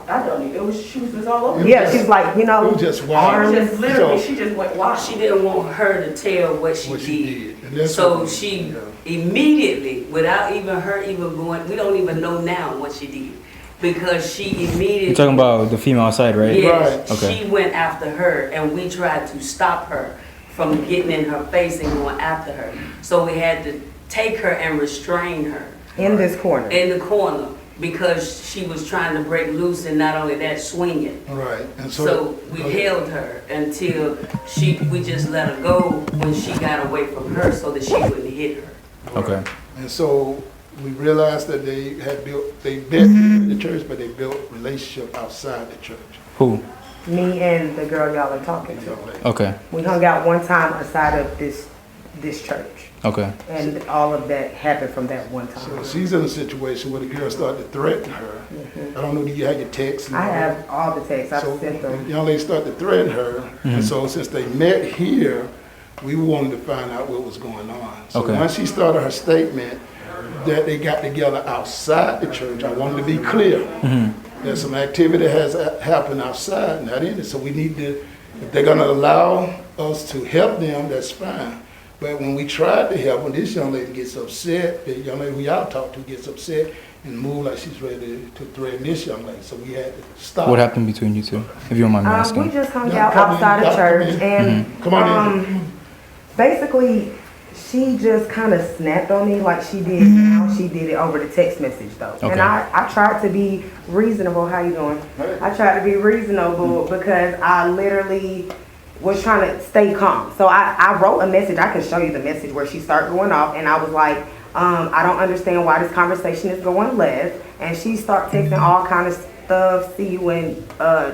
[SPEAKER 11] I don't know. She was just all over.
[SPEAKER 6] Yeah, she's like, you know,
[SPEAKER 1] It was just wild.
[SPEAKER 11] She just literally, she just went wild. She didn't want her to tell what she did.
[SPEAKER 1] And that's
[SPEAKER 11] So
[SPEAKER 1] what-
[SPEAKER 11] she immediately, without even her even going, we don't even know now what she did. Because she immediately.
[SPEAKER 9] You're talking about the female outside, right?
[SPEAKER 11] Yes,
[SPEAKER 9] Okay.
[SPEAKER 11] she went after her and we tried to stop her from getting in her face and going after her. So we had to take her and restrain her.
[SPEAKER 6] in this corner.
[SPEAKER 11] In the corner because she was trying to break loose and not only that, swinging.
[SPEAKER 1] Right. And
[SPEAKER 11] So we held her until we just let her go when she got away from her so that she wouldn't hit her.
[SPEAKER 9] Okay.
[SPEAKER 1] And so we realized that they built in the church, but they built relationship outside the church.
[SPEAKER 9] Who?
[SPEAKER 6] Me and the girl y'all are talking to.
[SPEAKER 9] Okay.
[SPEAKER 6] We hung out one time aside of this church.
[SPEAKER 9] Okay.
[SPEAKER 6] And all of that happened from that one time.
[SPEAKER 1] So she's in a situation where the girl started to threaten her. I don't know, do you have your texts? and
[SPEAKER 6] I
[SPEAKER 1] all
[SPEAKER 6] have
[SPEAKER 1] that?
[SPEAKER 6] all the texts. I've
[SPEAKER 1] So
[SPEAKER 6] sent
[SPEAKER 1] the
[SPEAKER 6] them.
[SPEAKER 1] young lady started to threaten her. And so since they met here, we wanted to find out what was going on. So
[SPEAKER 9] Okay.
[SPEAKER 1] once she started her statement that they got together outside the church, I wanted to be clear that some activity has happened outside, not in it. So we need to, if they're gonna allow us to help them, that's fine. But when we tried to help, when this young lady gets upset, the young lady we all talked to gets upset and move like she's ready to threaten this young lady. So we had to stop.
[SPEAKER 9] What happened between you two, if you don't mind me
[SPEAKER 6] We
[SPEAKER 9] asking?
[SPEAKER 6] just hung
[SPEAKER 1] Yeah,
[SPEAKER 6] out
[SPEAKER 1] come in,
[SPEAKER 6] outside of
[SPEAKER 1] y'all come
[SPEAKER 6] church,
[SPEAKER 1] in.
[SPEAKER 6] and
[SPEAKER 1] Come on in.
[SPEAKER 6] basically, she just kind of snapped on me like she did now. She did it over the text message though.
[SPEAKER 9] Okay.
[SPEAKER 6] And I tried to be reasonable. How you doing? I tried to be reasonable because I literally was trying to stay calm. So I wrote a message. I can show you the message where she started going off, and I was like, I don't understand why this conversation is going left. And she started texting all kind of stuff. See you in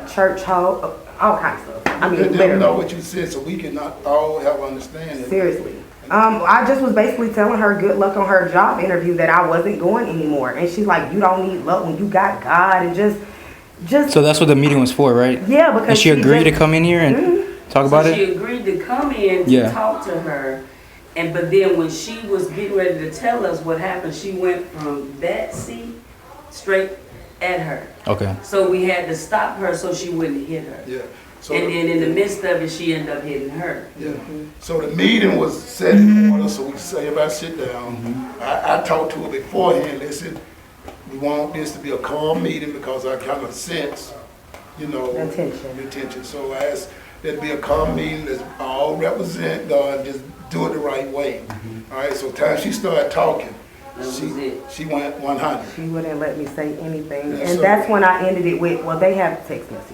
[SPEAKER 6] church hall, all kinds of stuff. I mean,
[SPEAKER 1] Let them
[SPEAKER 6] literally.
[SPEAKER 1] know what you said so we can not all have understanding.
[SPEAKER 6] Seriously. I just was basically telling her good luck on her job interview, that I wasn't going anymore. And she's like, you don't need luck when you got God, and just.
[SPEAKER 9] So that's what the meeting was for, right?
[SPEAKER 6] Yeah, because
[SPEAKER 9] And she agreed to come in here and talk about
[SPEAKER 11] She
[SPEAKER 9] it?
[SPEAKER 11] agreed to come in to
[SPEAKER 9] Yeah.
[SPEAKER 11] talk to her. But then when she was getting ready to tell us what happened, she went from that seat straight at her.
[SPEAKER 9] Okay.
[SPEAKER 11] So we had to stop her so she wouldn't hit her.
[SPEAKER 1] Yeah. So
[SPEAKER 11] And then in the midst of it, she ended up hitting her.
[SPEAKER 1] Yeah. So the meeting was set in order, so we say, everybody sit down. I talked to her beforehand, listen, we want this to be a calm meeting because I kind of sense, you know,
[SPEAKER 6] The tension.
[SPEAKER 1] the tension. So I asked that be a calm meeting, let's all represent God, just do it the right way. All right, so time she started talking, she went 100.
[SPEAKER 6] She wouldn't let me say anything.
[SPEAKER 1] Yeah,
[SPEAKER 6] And
[SPEAKER 1] so-
[SPEAKER 6] that's when I ended it with, well, they have text messages.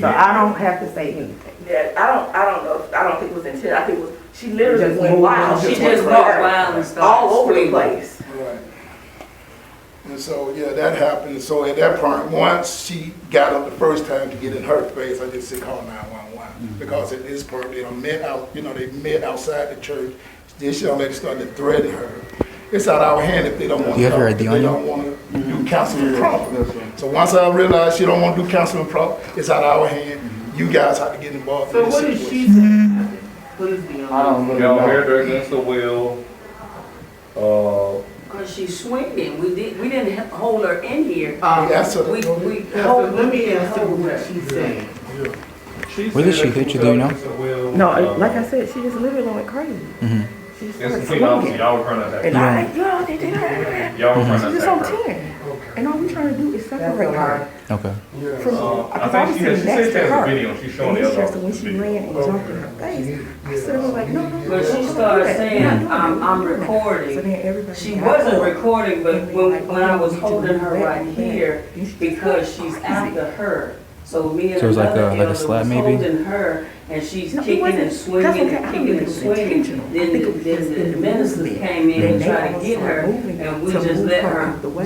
[SPEAKER 6] So I don't have to say anything.
[SPEAKER 10] Yeah, I don't know. I don't think it was intent. I think it was, she literally
[SPEAKER 6] Just
[SPEAKER 10] went
[SPEAKER 6] moved
[SPEAKER 10] wild.
[SPEAKER 6] on.
[SPEAKER 10] She
[SPEAKER 1] Just
[SPEAKER 10] just
[SPEAKER 1] went
[SPEAKER 10] walked
[SPEAKER 11] wild and started
[SPEAKER 10] all over the
[SPEAKER 11] screaming.
[SPEAKER 10] place.
[SPEAKER 1] Right. And so, yeah, that happened. So at that point, once she got up the first time to get in her face, I just said, call 911. Because at this point, they met out, you know, they met outside the church. This young lady started to threaten her. It's out our hand if they don't want
[SPEAKER 9] Do you
[SPEAKER 1] to
[SPEAKER 9] have your
[SPEAKER 1] talk,
[SPEAKER 9] ID
[SPEAKER 1] if
[SPEAKER 9] on
[SPEAKER 1] they
[SPEAKER 9] you?
[SPEAKER 1] don't want to do counseling proper. So once I realized she don't want to do counseling proper, it's out our hand. You guys have to get involved
[SPEAKER 10] So
[SPEAKER 1] in this
[SPEAKER 10] what did
[SPEAKER 1] situation.
[SPEAKER 10] she say? Please be honest.
[SPEAKER 5] Y'all heard her against the will.
[SPEAKER 11] Because she's swinging. We didn't hold her in here.
[SPEAKER 1] That's a,
[SPEAKER 11] We
[SPEAKER 10] So
[SPEAKER 11] hold,
[SPEAKER 10] let me ask you what she's saying.
[SPEAKER 9] Where did she hit you, do you know?
[SPEAKER 6] No, like I said, she just literally went crazy. She
[SPEAKER 5] It's
[SPEAKER 6] started
[SPEAKER 5] between officers,
[SPEAKER 6] swinging.
[SPEAKER 5] y'all were running that.
[SPEAKER 6] And I, yo, they did her.
[SPEAKER 5] Y'all were running
[SPEAKER 6] She was
[SPEAKER 5] that.
[SPEAKER 6] on 10.
[SPEAKER 10] And all we trying to do is separate her.
[SPEAKER 9] Okay.
[SPEAKER 10] Because I was sitting next to her. And it's just when she ran and jumped in her face, I said, like, no.
[SPEAKER 11] But she started saying, I'm recording. She wasn't recording, but when I was holding her right here, because she's after her. So me and another elder was holding her, and she's kicking and swinging and kicking and swinging. Then the ministers came in and tried to get her, and we just let her go,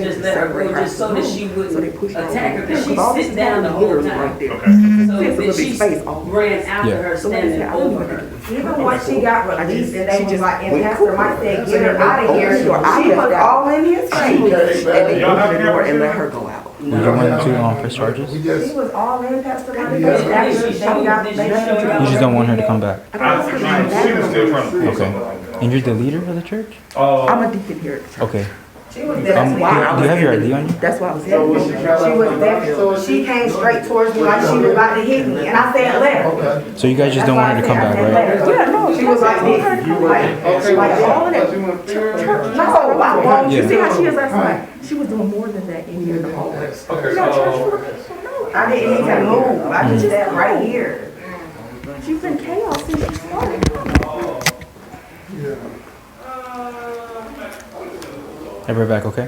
[SPEAKER 11] just so that she wouldn't attack her, because she sit down the whole time. So then she ran after her, standing over her.
[SPEAKER 10] Even when she got released, and they was like, and Pastor Mike said, get her out of here, she was all in his face. And they opened the door and let her go out.
[SPEAKER 9] You don't want to press charges?
[SPEAKER 10] She was all in Pastor Mike. You
[SPEAKER 9] just don't want her to come back. Okay. And you're the leader of the church?
[SPEAKER 10] I'm a deacon here at the church.
[SPEAKER 9] Okay.
[SPEAKER 10] She was there.
[SPEAKER 9] Do you have your ID on you?
[SPEAKER 10] That's why I was there. She was there. She came straight towards me like she was about to hit me. And I said, let her.
[SPEAKER 9] So you guys just don't want her to come back, right?
[SPEAKER 10] Yeah, no. She was like, like all of that. Church. No, you see how she is last night? She was doing more than that in here in the hallway. I didn't even move. I just sat right here. She's been chaos since she started.
[SPEAKER 9] I'll be right back, okay?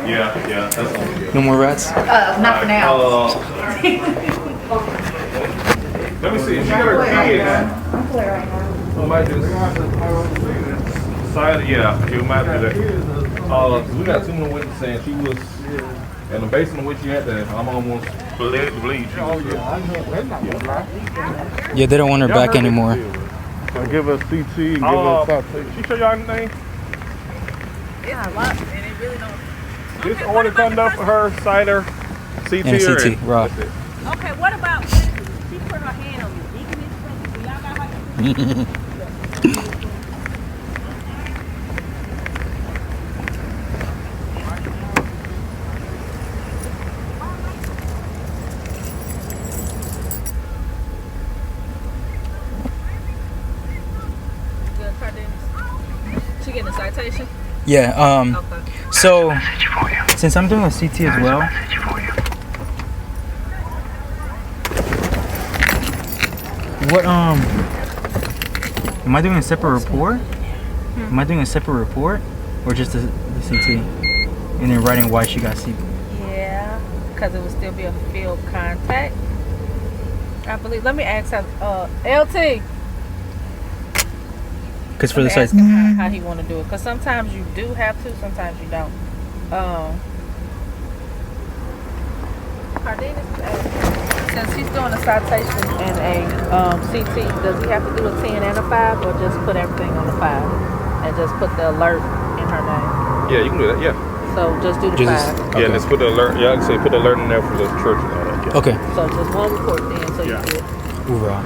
[SPEAKER 12] Yeah, that's all.
[SPEAKER 9] No more rats?
[SPEAKER 13] Not for now.
[SPEAKER 12] Let me see. She got her key in there.
[SPEAKER 13] I'm clear right now.
[SPEAKER 12] I might just side. Yeah, she might do that. We got 2 more witnesses saying she was in the basement which she had that. I'm almost believe she was.
[SPEAKER 9] Yeah, they don't want her back anymore.
[SPEAKER 12] Give us CT and give us citation. She show y'all anything?
[SPEAKER 13] It's a lot, and it really don't.
[SPEAKER 12] This order come up for her, cider, CT,
[SPEAKER 9] and CT, raw.
[SPEAKER 10] Okay, what about she put her hand on me? Y'all got her.
[SPEAKER 13] She getting a citation?
[SPEAKER 9] Yeah,
[SPEAKER 13] Okay.
[SPEAKER 9] so since I'm doing a CT as well, what am I doing a separate report? Am I doing a separate report or just the CT? And then writing why she got CT?
[SPEAKER 13] Yeah, because it would still be a field contact. I believe. Let me ask her, LT.
[SPEAKER 9] Because for the
[SPEAKER 13] ask
[SPEAKER 9] size,
[SPEAKER 13] him how he want to do it. Because sometimes you do have to, sometimes you don't. Since he's doing a citation and a CT, does he have to do a 10 and a 5, or just put everything on the 5 and just put the alert in her name?
[SPEAKER 12] Yeah, you can do that. Yeah.
[SPEAKER 13] So just do the 5.
[SPEAKER 12] Okay. Yeah, let's put the alert. Yeah, I can say put the alert in there for the church and all that. Yeah.
[SPEAKER 9] Okay.
[SPEAKER 13] So just one report then, so
[SPEAKER 12] Yeah.
[SPEAKER 13] you good.
[SPEAKER 9] Hoorah.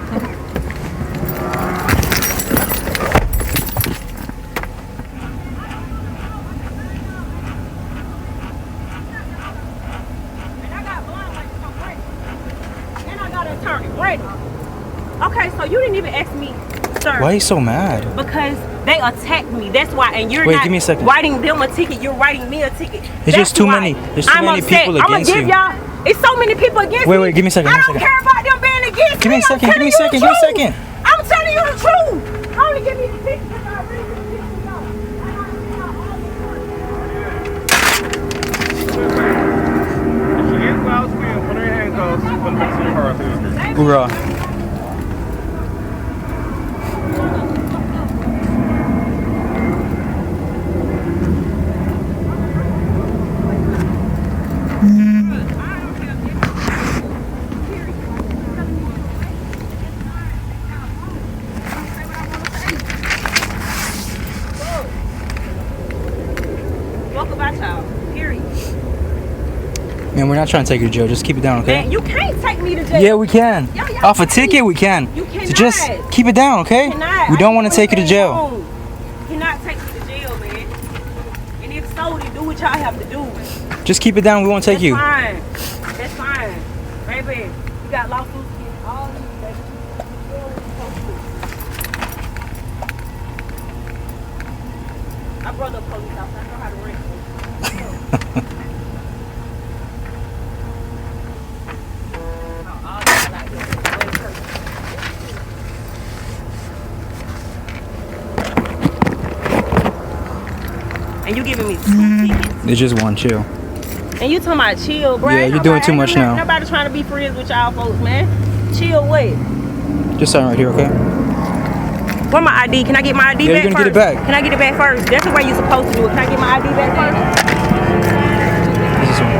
[SPEAKER 10] Okay, so you didn't even ask me, sir.
[SPEAKER 9] Why are you so mad?
[SPEAKER 10] Because they attacked me. That's why. And you're
[SPEAKER 9] Wait,
[SPEAKER 10] not
[SPEAKER 9] give me a second.
[SPEAKER 10] writing them a ticket. You're writing me a ticket.
[SPEAKER 9] There's just too many. There's too many people against you.
[SPEAKER 10] Y'all. It's so many people against me.
[SPEAKER 9] Wait, give me a second.
[SPEAKER 10] I don't care about them being against me.
[SPEAKER 9] Give me a second. Give me a second. Give me a second.
[SPEAKER 10] I'm telling you the truth. Only give me the ticket because I really
[SPEAKER 12] If she gets loud scream, put her in handcuffs, put her back to the car.
[SPEAKER 9] Hoorah. Man, we're not trying to take you to jail. Just keep it down, okay?
[SPEAKER 10] Man, you can't take me to jail.
[SPEAKER 9] Yeah, we can. Off a ticket, we can.
[SPEAKER 10] You cannot.
[SPEAKER 9] So just keep it down, okay? We don't want to take you to jail.
[SPEAKER 10] You cannot take me to jail, man. And if so, then do what y'all have to do.
[SPEAKER 9] Just keep it down. We won't take you.
[SPEAKER 10] Fine. That's fine. Baby, you got lawsuits against all of you, baby. brother a police officer. I know how to rent. And you giving me 2 tickets?
[SPEAKER 9] It's just one, chill.
[SPEAKER 10] And you talking about chill, bro?
[SPEAKER 9] Yeah, you're doing too much now.
[SPEAKER 10] Nobody trying to be friends with y'all folks, man. Chill, what?
[SPEAKER 9] Just sign right here, okay?
[SPEAKER 10] Where my ID? Can I get my ID
[SPEAKER 9] Yeah,
[SPEAKER 10] back
[SPEAKER 9] you're gonna
[SPEAKER 10] first?
[SPEAKER 9] get it back.
[SPEAKER 10] Can I get it back first? That's the way you're supposed to do it. Can I get my ID back first?
[SPEAKER 9] This one.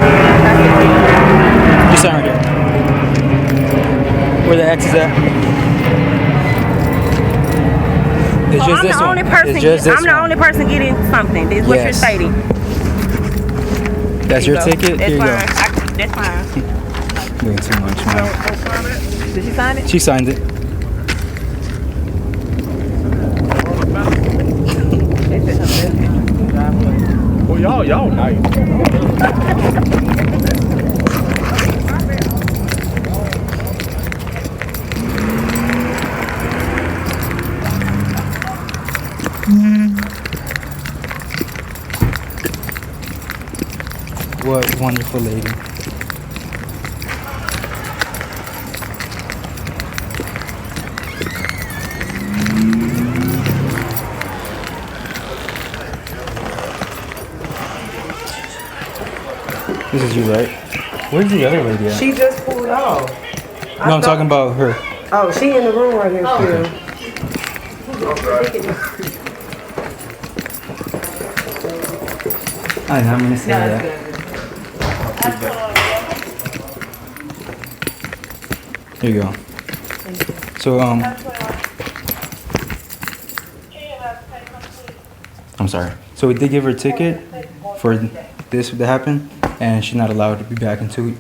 [SPEAKER 9] Just sign right here. Where the X is at? It's
[SPEAKER 10] So
[SPEAKER 9] just
[SPEAKER 10] I'm
[SPEAKER 9] this
[SPEAKER 10] the
[SPEAKER 9] one.
[SPEAKER 10] only person.
[SPEAKER 9] It's just this
[SPEAKER 10] I'm the
[SPEAKER 9] one.
[SPEAKER 10] only person getting something. That's what you're
[SPEAKER 9] Yes.
[SPEAKER 10] stating.
[SPEAKER 9] That's
[SPEAKER 10] Here
[SPEAKER 9] your
[SPEAKER 10] you go.
[SPEAKER 9] ticket?
[SPEAKER 10] That's
[SPEAKER 9] Here you
[SPEAKER 10] fine.
[SPEAKER 9] go.
[SPEAKER 10] That's fine.
[SPEAKER 9] Doing too much, man.
[SPEAKER 10] Did she sign it?
[SPEAKER 9] She signed it.
[SPEAKER 12] Well, y'all nice.
[SPEAKER 9] What wonderful lady. This is you, right? Where's the other lady at?
[SPEAKER 14] She just pulled off.
[SPEAKER 9] No, I'm talking about her.
[SPEAKER 14] Oh, she in the room right here too.
[SPEAKER 9] I'm gonna say that. Here you go. So I'm sorry. So we did give her a ticket for this that happened, and she's not allowed to be back into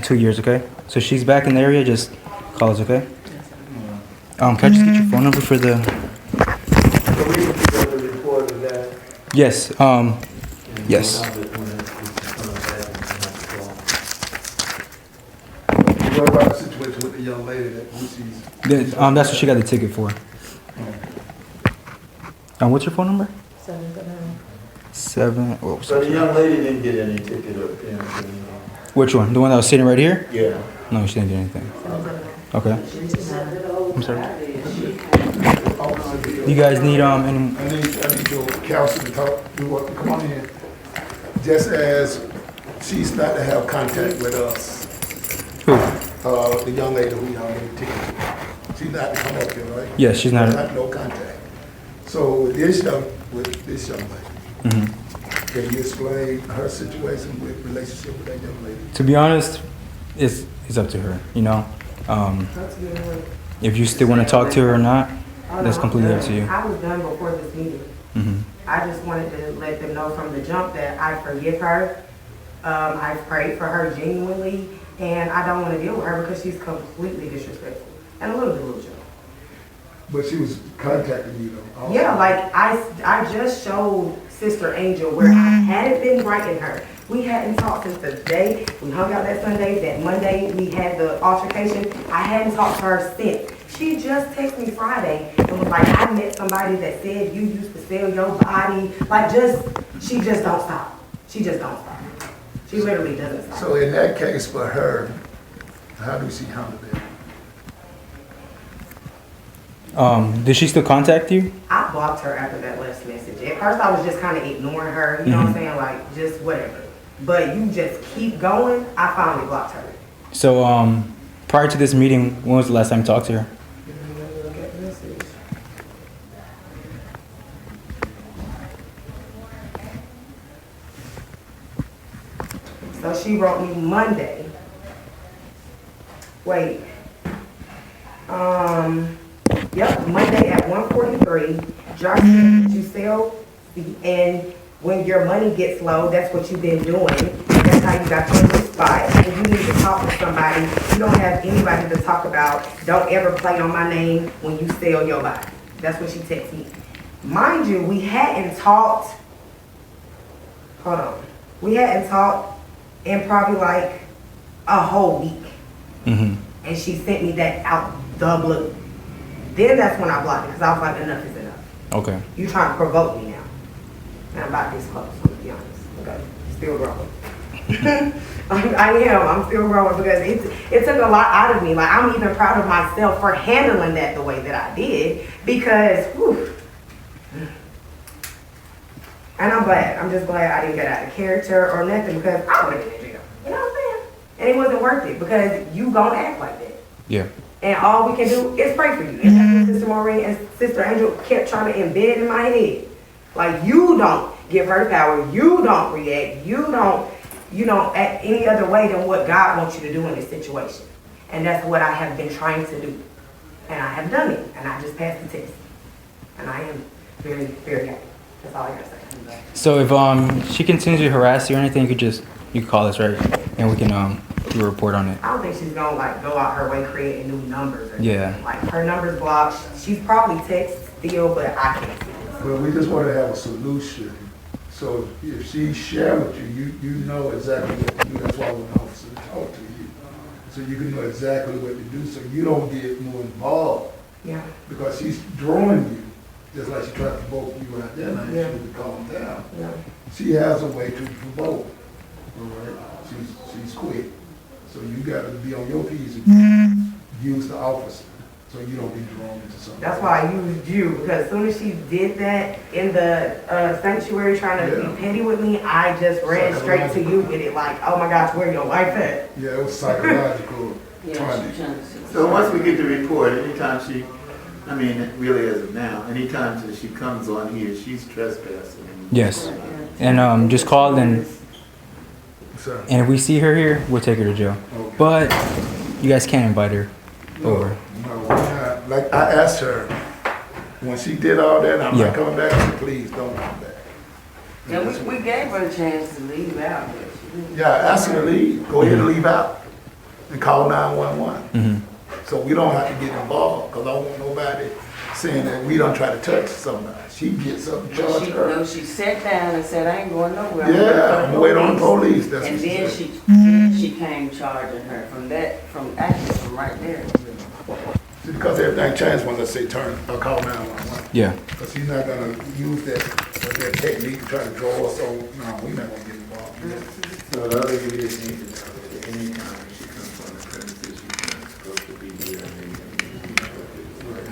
[SPEAKER 9] 2 years. Okay. So she's back in the area. Just call us. Okay. Can I just get your phone number for the? Yes. Yes.
[SPEAKER 15] What about the situation with the young lady that she's?
[SPEAKER 9] That's what she got the ticket for. What's your phone number? 7. Oh,
[SPEAKER 15] So the young lady didn't get any ticket or anything?
[SPEAKER 9] which one? The one that was sitting right here?
[SPEAKER 15] Yeah.
[SPEAKER 9] No, she didn't get anything. Okay. I'm sorry. Do you guys need any?
[SPEAKER 15] I need your counsel to talk. Come on in. Just as she's not to have contact with us.
[SPEAKER 9] Who?
[SPEAKER 15] The young lady who y'all gave the ticket. She's not to come up here, right?
[SPEAKER 9] Yes, she's not.
[SPEAKER 15] No contact. So with this young lady, can you explain her situation with relationship with that young lady?
[SPEAKER 9] To be honest, it's up to her. You know, if you still want to talk to her or not, that's completely up to you.
[SPEAKER 14] I was done before this meeting.
[SPEAKER 9] Mm-hmm.
[SPEAKER 14] I just wanted to let them know from the jump that I forgive her. I prayed for her genuinely, and I don't want to deal with her because she's completely disrespectful and a little delusional.
[SPEAKER 15] But she was contacting you though. Also.
[SPEAKER 14] Yeah, like I just showed Sister Angel where I hadn't been writing her. We hadn't talked since the day we hung out that Sunday. That Monday we had the altercation. I hadn't talked to her since. She just texted me Friday and was like, I met somebody that said you used to sell your body. Like she just don't stop. She just don't stop. She literally doesn't stop.
[SPEAKER 15] So in that case for her, how do she handle that?
[SPEAKER 9] Did she still contact you?
[SPEAKER 14] I blocked her after that last message. At first I was just kind of ignoring her, you know what I'm saying? Like just whatever. But you just keep going, I finally blocked her.
[SPEAKER 9] So prior to this meeting, when was the last time you talked to her?
[SPEAKER 14] Look at the message. So she wrote me Monday. Wait. Yep, Monday at 1:43. Josh said that you sell, and when your money gets low, that's what you've been doing. That's how you got to the spot. And you need to talk to somebody. You don't have anybody to talk about. Don't ever play on my name when you sell your body. That's what she texted me. Mind you, we hadn't talked. Hold on. We hadn't talked in probably like a whole week.
[SPEAKER 9] Mm-hmm.
[SPEAKER 14] And she sent me that out the blue. Then that's when I blocked it because I was like, enough is enough.
[SPEAKER 9] Okay.
[SPEAKER 14] You trying to provoke me now. And I'm about this close, to be honest. Okay, still growing. I'm still growing because it took a lot out of me. Like, I'm even proud of myself for handling that the way that I did because, whew. And I'm just glad I didn't get out of character or nothing because I would have been in jail. You know what I'm saying? And it wasn't worth it because you gonna act like that.
[SPEAKER 9] Yeah.
[SPEAKER 14] And all we can do is pray for you. And that's what Sister Maureen and Sister Angel kept trying to embed in my head. Like, you don't give her power. You don't react. You don't act any other way than what God wants you to do in this situation. And that's what I have been trying to do. And I have done it. And I just passed the test. And I am very, very happy. That's all I gotta say.
[SPEAKER 9] So if she continues to harass you or anything, you could call us, right? And we can do a report on it.
[SPEAKER 14] I don't think she's gonna like go out her way creating new numbers or
[SPEAKER 9] Yeah.
[SPEAKER 14] anything. Like, her number's blocked. She's probably text still, but I can't see it.
[SPEAKER 15] Well, we just want to have a solution. So if she share with you, you know exactly what to do. That's why when the officer talk to you. So you can know exactly what to do so you don't get more involved.
[SPEAKER 14] Yeah.
[SPEAKER 15] Because she's drawing you, just like she tried to provoke you right there, and
[SPEAKER 14] Yeah.
[SPEAKER 15] she would calm down.
[SPEAKER 14] Yeah.
[SPEAKER 15] She has a way to provoke. All right? She's quick. So you got to be on your P's and use the officer so you don't be drawn into something.
[SPEAKER 14] That's why I used you, because as soon as she did that in the sanctuary trying to be petty with me, I just ran straight to you with it like, oh my gosh, where your wife at?
[SPEAKER 15] Yeah, it was psychological.
[SPEAKER 16] So once we get the report, anytime she, I mean, really as of now, anytime that she comes on here, she's trespassing.
[SPEAKER 9] Yes. And just call and if we see her here, we'll take her to jail.
[SPEAKER 15] Okay.
[SPEAKER 9] But you guys can't invite her over.
[SPEAKER 15] No, like I asked her, when she did all that, I'm not coming back, I said, please don't come back.
[SPEAKER 11] Yeah, we gave her a chance to leave out, but she didn't.
[SPEAKER 15] Yeah, I asked her to leave, go ahead and leave out and call 911. So we don't have to get involved, because I don't want nobody saying that we don't try to touch somebody. She gets up and charge her.
[SPEAKER 11] No, she sat down and said, I ain't going nowhere.
[SPEAKER 15] Yeah, I'm waiting on the police. That's
[SPEAKER 11] and
[SPEAKER 15] what she
[SPEAKER 11] then
[SPEAKER 15] said.
[SPEAKER 11] she came charging her from right there.
[SPEAKER 15] See, because everything changed when I say call 911.
[SPEAKER 9] Yeah.
[SPEAKER 15] Because she's not gonna use that technique to try to draw us, so no, we're not gonna get involved.
[SPEAKER 16] So the other you just need to know that anytime she comes on the premises, she's not supposed to be here.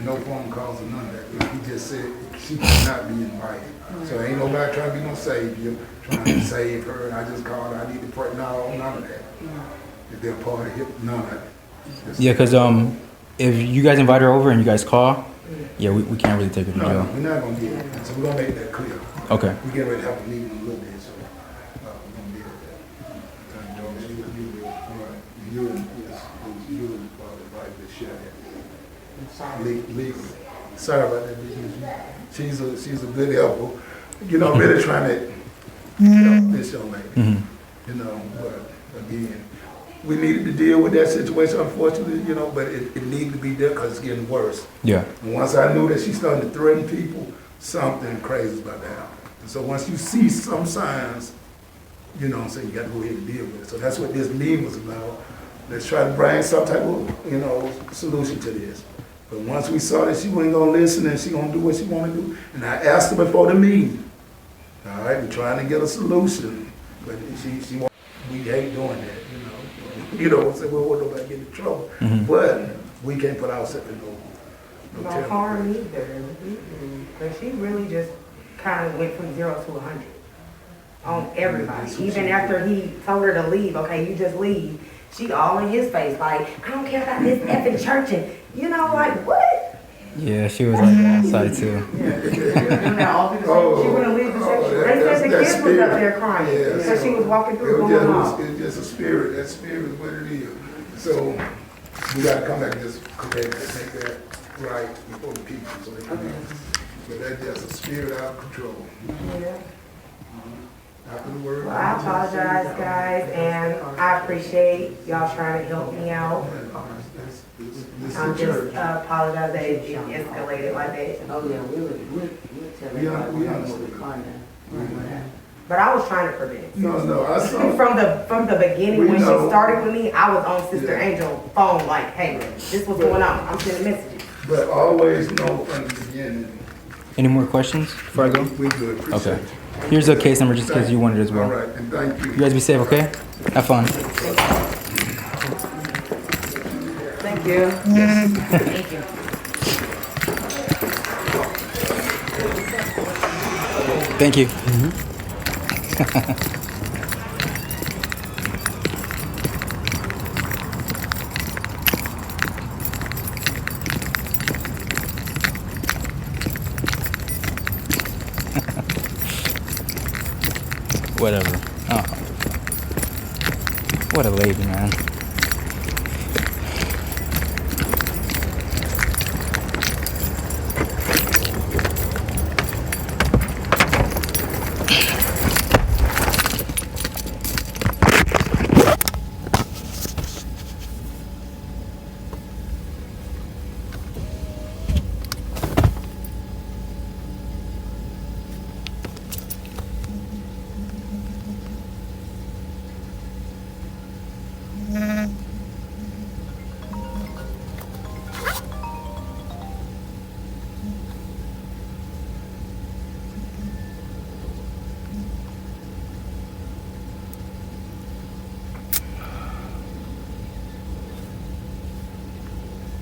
[SPEAKER 15] No phone calls or none of that. He just said she cannot be invited. So ain't nobody trying to be no savior, trying to save her. And I just called her, I need to pray. No, none of that. If they're part of it, none of that.
[SPEAKER 9] Yeah, because if you guys invite her over and you guys call, yeah, we can't really take her to jail.
[SPEAKER 15] No, we're not going to get it. So we're going to make that clear.
[SPEAKER 9] Okay.
[SPEAKER 15] We're getting ready to have a meeting in a little bit, so we're going to deal with that. You and the wife that share that. Legally. Sorry about that. She's a good helper. You know, really trying to help this young lady. You know, but again, we needed to deal with that situation, unfortunately, you know, but it needed to be there because it's getting worse.
[SPEAKER 9] Yeah.
[SPEAKER 15] And once I knew that she's starting to threaten people, something crazy is about to happen. And so once you see some signs, you know what I'm saying, you got to go ahead and deal with it. So that's what this meeting was about. Let's try to bring some type of, you know, solution to this. But once we saw that she wasn't going to listen and she going to do what she want to do, and I asked her before the meeting, all right, we're trying to get a solution, but we hate doing that, you know. You know, so we don't want nobody to get in trouble. But we can't put ourselves in no
[SPEAKER 14] harm either. But she really just kind of went from 0 to 100 on everybody. Even after he told her to leave, okay, you just leave. She all in his face, like, I don't care about this effing church, and you know, like, what?
[SPEAKER 9] Yeah, she was like that side too.
[SPEAKER 14] She wouldn't leave the sanctuary. They said the kids was up there crying because she was walking through going off.
[SPEAKER 15] It's just a spirit. That spirit is what it is. So we got to come back and just make that right before the people so they can know. But that's just a spirit out of control.
[SPEAKER 14] Yeah.
[SPEAKER 15] After the word.
[SPEAKER 14] Well, I apologize, guys, and I appreciate y'all trying to help me out. I'm just apologize that it escalated like that.
[SPEAKER 11] Oh yeah, we'll tell everybody what we call that.
[SPEAKER 14] But I was trying to prevent it.
[SPEAKER 15] No, I saw
[SPEAKER 14] from the beginning when she started with me, I was on Sister Angel's phone like, hey, this was going on. I'm sending messages.
[SPEAKER 15] But always know from the beginning
[SPEAKER 9] Any more questions before I go?
[SPEAKER 15] We good, appreciate
[SPEAKER 9] Okay.
[SPEAKER 15] it.
[SPEAKER 9] Here's a case number just in case you wanted as well.
[SPEAKER 15] All right, and thank you.
[SPEAKER 9] You guys be safe, okay? Have fun.
[SPEAKER 11] Thank you.
[SPEAKER 9] Yes.
[SPEAKER 2] Thank you.
[SPEAKER 9] Thank you. Whatever. Oh. What a lady, man.